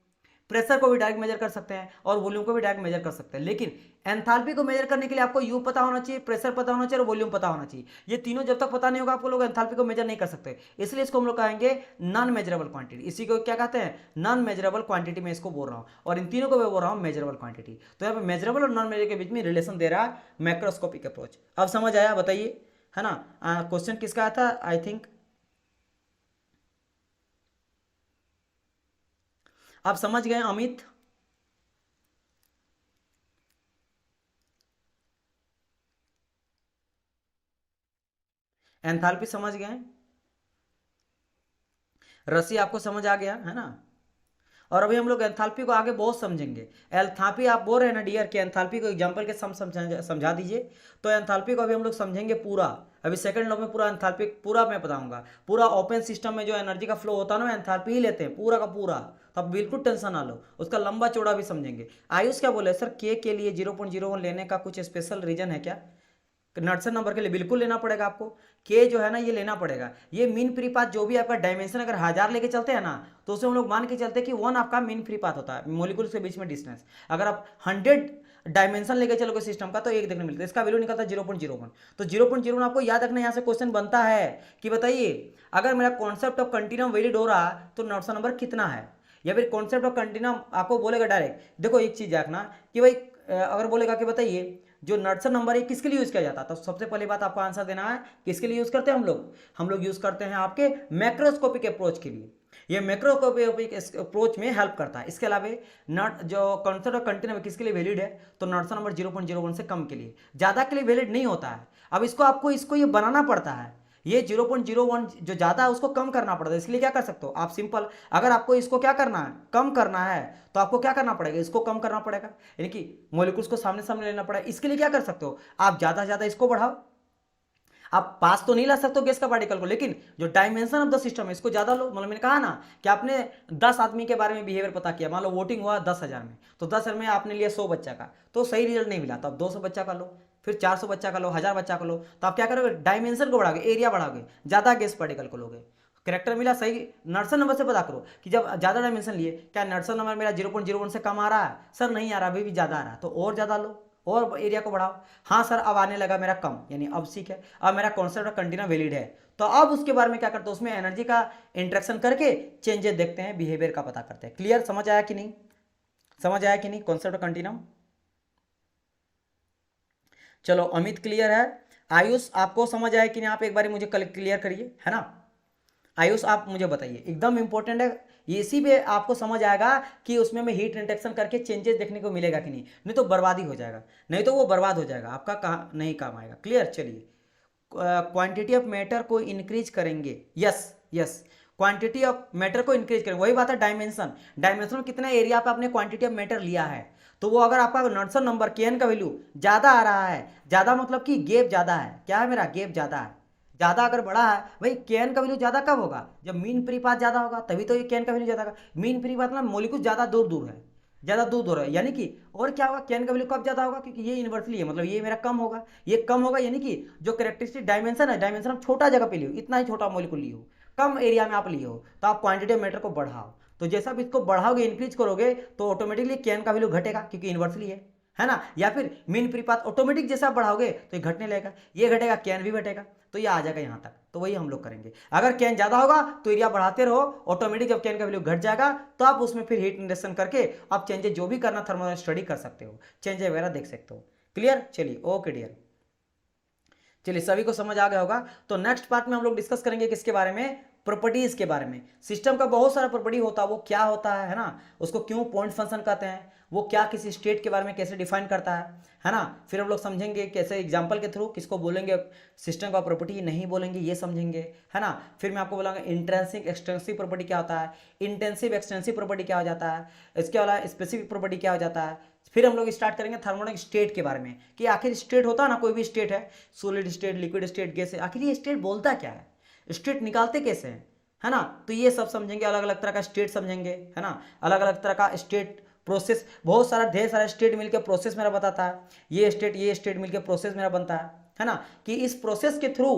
प्रेशर को भी डायरेक्ट मेजर कर सकते हैं, और वॉल्यूम को भी डायरेक्ट मेजर कर सकते हैं। लेकिन एंथैल्पी को मेजर करने के लिए आपको यू पता होना चाहिए, प्रेशर पता होना चाहिए, और वॉल्यूम पता होना चाहिए। ये तीनों जब तक पता नहीं होगा आपको, लोग एंथैल्पी को मेजर नहीं कर सकते। इसलिए इसको हम लोग कहेंगे नॉन मेजरेबल क्वांटिटी। इसी को क्या कहते हैं, नॉन मेजरेबल क्वांटिटी में इसको बोल रहा हूँ, और इन तीनों को मैं बोल रहा हूँ मेजरेबल क्वांटिटी। तो यहाँ पे मेजरेबल और नॉन मेजरेबल के बीच में रिलेशन दे रहा है मैक्रोस्कोपिक अप्रोच। अब समझ आया, बताइए, है ना। क्वेश्चन किसका आया था, आई थिंक आप समझ गए अमित। एंथैल्पी समझ गए, रस्सी आपको समझ आ गया है ना। और अभी हम लोग एंथैल्पी को आगे बहुत समझेंगे। एंथैल्पी आप बोल रहे हैं ना डियर कि एंथैल्पी को एग्जांपल के सम समझा दीजिए, तो एंथैल्पी को अभी हम लोग समझेंगे पूरा। अभी सेकंड लॉ में पूरा एंथैल्पी पूरा मैं बताऊंगा। पूरा ओपन सिस्टम में जो एनर्जी का फ्लो होता है ना, एंथैल्पी ही लेते हैं पूरा का पूरा, तो आप बिल्कुल टेंशन ना लो, उसका लंबा चौड़ा भी समझेंगे। आयुष क्या बोले, सर के लिए 0.01 लेने का कुछ स्पेशल रीजन है क्या? नॉटसन नंबर के लिए बिल्कुल लेना पड़ेगा आपको, के जो है ना ये लेना पड़ेगा। ये मीन फ्री पाथ जो भी आपका डायमेंशन अगर 1000 लेके चलते हैं ना, तो उसे हम लोग मान के चलते हैं कि 1 आपका मीन फ्री पाथ होता है, मोलिकुल्स के बीच में डिस्टेंस। अगर आप 100 डायमेंशन लेके चलोगे सिस्टम का, तो एक देखने मिलता है, इसका वैल्यू निकलता है 0.01। तो 0.01 आपको याद रखना, यहाँ से क्वेश्चन बनता है कि बताइए अगर मेरा कॉन्सेप्ट ऑफ कंटिन्यूम वैलिड हो रहा तो नॉटसन नंबर कितना है, या फिर कॉन्सेप्ट ऑफ कंटिन्यूम आपको बोलेगा डायरेक्ट। देखो एक चीज देखना कि भाई अगर बोलेगा कि बताइए जो नॉटसन नंबर है किसके लिए यूज किया जाता है, तो सबसे पहली बात आपको आंसर देना है किसके लिए यूज करते हैं हम लोग यूज करते हैं आपके मैक्रोस्कोपिक अप्रोच के लिए। ये मैक्रोस्कोपिक अप्रोच में हेल्प करता है। इसके अलावा नॉट जो कॉन्सेप्ट ऑफ कंटिन्यूम किसके लिए वैलिड है, तो नॉटसन नंबर 0.01 से कम के लिए, ज्यादा के लिए वैलिड नहीं होता है। अब इसको आपको ये बनाना पड़ता है, ये 0.01 जो ज्यादा है उसको कम करना पड़ता है। इसलिए क्या कर सकते हो आप, सिंपल, अगर आपको इसको क्या करना है, कम करना है, तो आपको क्या करना पड़ेगा, इसको कम करना पड़ेगा, यानी कि मॉलिक्यूल्स को सामने सामने लेना पड़ेगा। इसके लिए क्या कर सकते हो आप, ज्यादा से ज्यादा इसको बढ़ाओ, आप पास तो नहीं ला सकते गैस का पार्टिकल को, लेकिन जो डायमेंशन ऑफ द सिस्टम है इसको ज्यादा लो। मतलब मैंने कहा ना कि आपने 10 आदमी के बारे में बिहेवियर पता किया, मान लो वोटिंग हुआ 10,000 में, तो 10,000 में आपने लिया 100 बच्चा का, तो सही रिजल्ट नहीं मिला, तो अब 200 बच्चा का लो, फिर 400 बच्चा का लो, 1000 बच्चा का लो, तो आप क्या करोगे, डायमेंशन को बढ़ाओगे, एरिया बढ़ाओगे, ज्यादा गैस पार्टिकल को लोगे। करेक्टर मिला सही, नर्सर नंबर से पता करो कि जब ज्यादा डायमेंशन लिए, क्या नर्सर नंबर मेरा 0.01 से कम आ रहा है, सर नहीं आ रहा, अभी भी ज्यादा आ रहा है, तो और ज्यादा लो और एरिया को बढ़ाओ। हाँ सर अब आने लगा मेरा कम, यानी अब सीख है, अब मेरा कॉन्सेप्ट कंटिन्यू वैलिड है, तो अब उसके बारे में क्या करते हैं, उसमें एनर्जी का इंट्रैक्शन करके चेंजेस देखते हैं, बिहेवियर का पता करते हैं। क्लियर, समझ आया कि नहीं, समझ आया कि नहीं कॉन्सेप्ट कंटिन्यू। चलो अमित क्लियर है, आयुष आपको समझ आया कि नहीं, आप एक बार मुझे कल क्लियर करिए, है ना। आयुष आप मुझे बताइए, एकदम इंपॉर्टेंट है, इसी पे आपको समझ आएगा कि उसमें मैं हीट इंडक्शन करके चेंजेस देखने को मिलेगा कि नहीं, नहीं तो बर्बादी हो जाएगा, नहीं तो वो बर्बाद हो जाएगा, आपका कहाँ नहीं काम आएगा। क्लियर, चलिए क्वांटिटी ऑफ मैटर को इंक्रीज करेंगे, yes yes, quantity of matter को इंक्रीज करेंगे, वही बात है डायमेंशन, डायमेंशन कितना एरिया पे आपने क्वांटिटी ऑफ मैटर लिया है, तो वो अगर आपका नॉर्टन नंबर के एन का वैल्यू ज्यादा आ रहा है, ज्यादा मतलब कि गैप ज्यादा है, क्या है मेरा गैप ज्यादा है, ज्यादा अगर बड़ा है, भाई केएन का वैल्यू ज्यादा कब होगा, जब मीन परिपात ज्यादा होगा, तभी तो ये केएन का वैल्यू ज्यादा होगा। मीन परिपात मतलब मॉलिक्यूल ज्यादा दूर दूर है, ज्यादा दूर दूर है, यानी कि और क्या होगा, केएन का वैल्यू कब ज्यादा होगा, क्योंकि ये इन्वर्सली है, मतलब ये मेरा कम होगा, ये कम होगा, यानी कि जो कैरेक्टरिस्टिक डायमेंशन है, डायमेंशन आप छोटा जगह पे लियो, इतना ही छोटा मॉलिक्यूल लियो, कम एरिया में आप लिए हो, तो आप क्वांटिटी ऑफ मैटर को बढ़ाओ, तो जैसा आप इसको बढ़ाओगे इंक्रीज करोगे तो ऑटोमेटिकली केएन का वैल्यू घटेगा, क्योंकि इन्वर्सली है ना। या फिर मीन परिपात ऑटोमेटिक जैसा आप बढ़ाओगे तो ये घटने लगेगा, ये घटेगा कैन भी घटेगा, तो ये आ जाएगा यहाँ तक, तो वही हम लोग करेंगे। अगर कैन ज्यादा होगा तो एरिया बढ़ाते रहो, ऑटोमेटिक जब कैन का वैल्यू घट जाएगा तो आप उसमें फिर हीट इंडक्शन करके आप चेंजेस जो भी करना थर्मल स्टडी कर सकते हो, चेंजेस वगैरह देख सकते हो। क्लियर, चलिए ओके डियर, चलिए सभी को समझ आ गया होगा। तो नेक्स्ट पार्ट में हम लोग डिस्कस करेंगे किसके बारे में, प्रॉपर्टीज के बारे में। सिस्टम का बहुत सारा प्रॉपर्टी होता है, वो क्या होता है ना, उसको क्यों पॉइंट फंक्शन कहते हैं, वो क्या किसी स्टेट के बारे में कैसे डिफाइन करता है ना। फिर हम लोग समझेंगे कैसे एग्जांपल के थ्रू किसको बोलेंगे सिस्टम का प्रॉपर्टी नहीं बोलेंगे, ये समझेंगे, है ना। फिर मैं आपको बोलूँगा इंट्रेंसिक एक्सटेंसिव प्रॉपर्टी क्या होता है, इंटेंसिव एक्सटेंसिव प्रॉपर्टी क्या हो जाता है, इसके अलावा स्पेसिफिक प्रॉपर्टी क्या हो जाता है। फिर हम लोग स्टार्ट करेंगे थर्मोडायनामिक स्टेट के बारे में, कि आखिर स्टेट होता है ना, कोई भी स्टेट है, solid state, liquid state, gas है, आखिर ये स्टेट बोलता क्या है, स्टेट निकालते कैसे हैं, है ना। तो ये सब समझेंगे, अलग अलग तरह का स्टेट समझेंगे, है ना, अलग अलग तरह का स्टेट प्रोसेस, बहुत सारा ढेर सारा स्टेट मिलकर प्रोसेस मेरा बताता है, ये स्टेट मिलकर प्रोसेस मेरा बनता है ना, कि इस प्रोसेस के थ्रू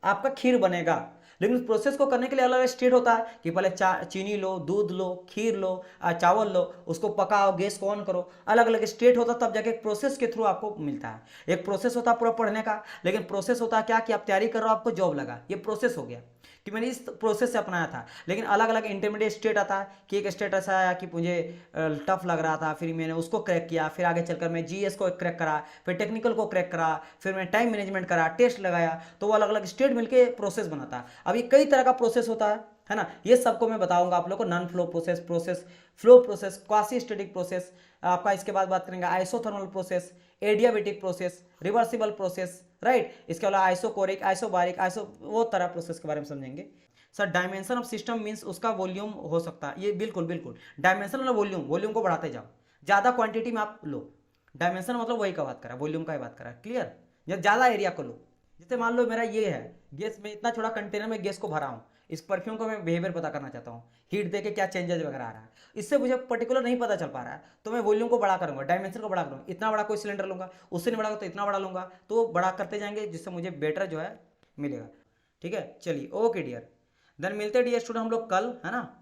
आपका खीर बनेगा। लेकिन उस प्रोसेस को करने के लिए अलग अलग स्टेट होता है, कि पहले चीनी लो, दूध लो, खीर लो, चावल लो, उसको पकाओ, गैस को ऑन करो, अलग अलग स्टेट होता है, तब जाके एक प्रोसेस के थ्रू आपको मिलता है। एक प्रोसेस होता है पूरा पढ़ने का, लेकिन प्रोसेस होता है क्या, कि आप तैयारी कर रहे हो, आपको जॉब लगा, ये प्रोसेस हो गया कि मैंने इस प्रोसेस से अपनाया था। लेकिन अलग अलग इंटरमीडिएट स्टेट आता है, कि एक स्टेट ऐसा आया कि मुझे टफ लग रहा था, फिर मैंने उसको क्रैक किया, फिर आगे चलकर मैं जीएस को क्रैक करा, फिर टेक्निकल को क्रैक करा, फिर मैं टाइम मैनेजमेंट करा, टेस्ट लगाया, तो वो अलग अलग स्टेट मिलके प्रोसेस बनाता है। अब ये कई तरह का प्रोसेस होता है ना, ये सबको मैं बताऊंगा आप लोग को, non flow process, process flow process, quasi static process आपका, इसके बाद बात करेंगे isothermal process, adiabatic process, reversible process, right. इसके अलावा आइसोकोरिक, आइसोबारिक, आइसो वो तरह प्रोसेस के बारे में समझेंगे। Sir dimension of system means उसका वॉल्यूम हो सकता है, ये बिल्कुल बिल्कुल, डायमेंशन मतलब वॉल्यूम, वॉल्यूम को बढ़ाते जाओ, ज्यादा क्वांटिटी में आप लो, डायमेंशन मतलब वही का बात करा, वॉल्यूम का ही बात करा। क्लियर, जब ज्यादा एरिया को लो, जैसे मान लो मेरा ये है गैस, में इतना छोटा कंटेनर में गैस को भरा हूँ, इस परफ्यूम को मैं बिहेवियर पता करना चाहता हूँ, हीट दे के क्या चेंजेस वगैरह आ रहा है, इससे मुझे पर्टिकुलर नहीं पता चल पा रहा है, तो मैं वॉल्यूम को बड़ा करूंगा, डायमेंशन को बड़ा करूंगा, इतना बड़ा कोई सिलेंडर लूंगा, उससे नहीं बड़ा तो इतना बड़ा लूंगा, तो बड़ा करते जाएंगे, जिससे मुझे बेटर जो है मिलेगा। ठीक है, चलिए ओके डियर, देन मिलते हैं डियर स्टूडेंट हम लोग कल, है ना।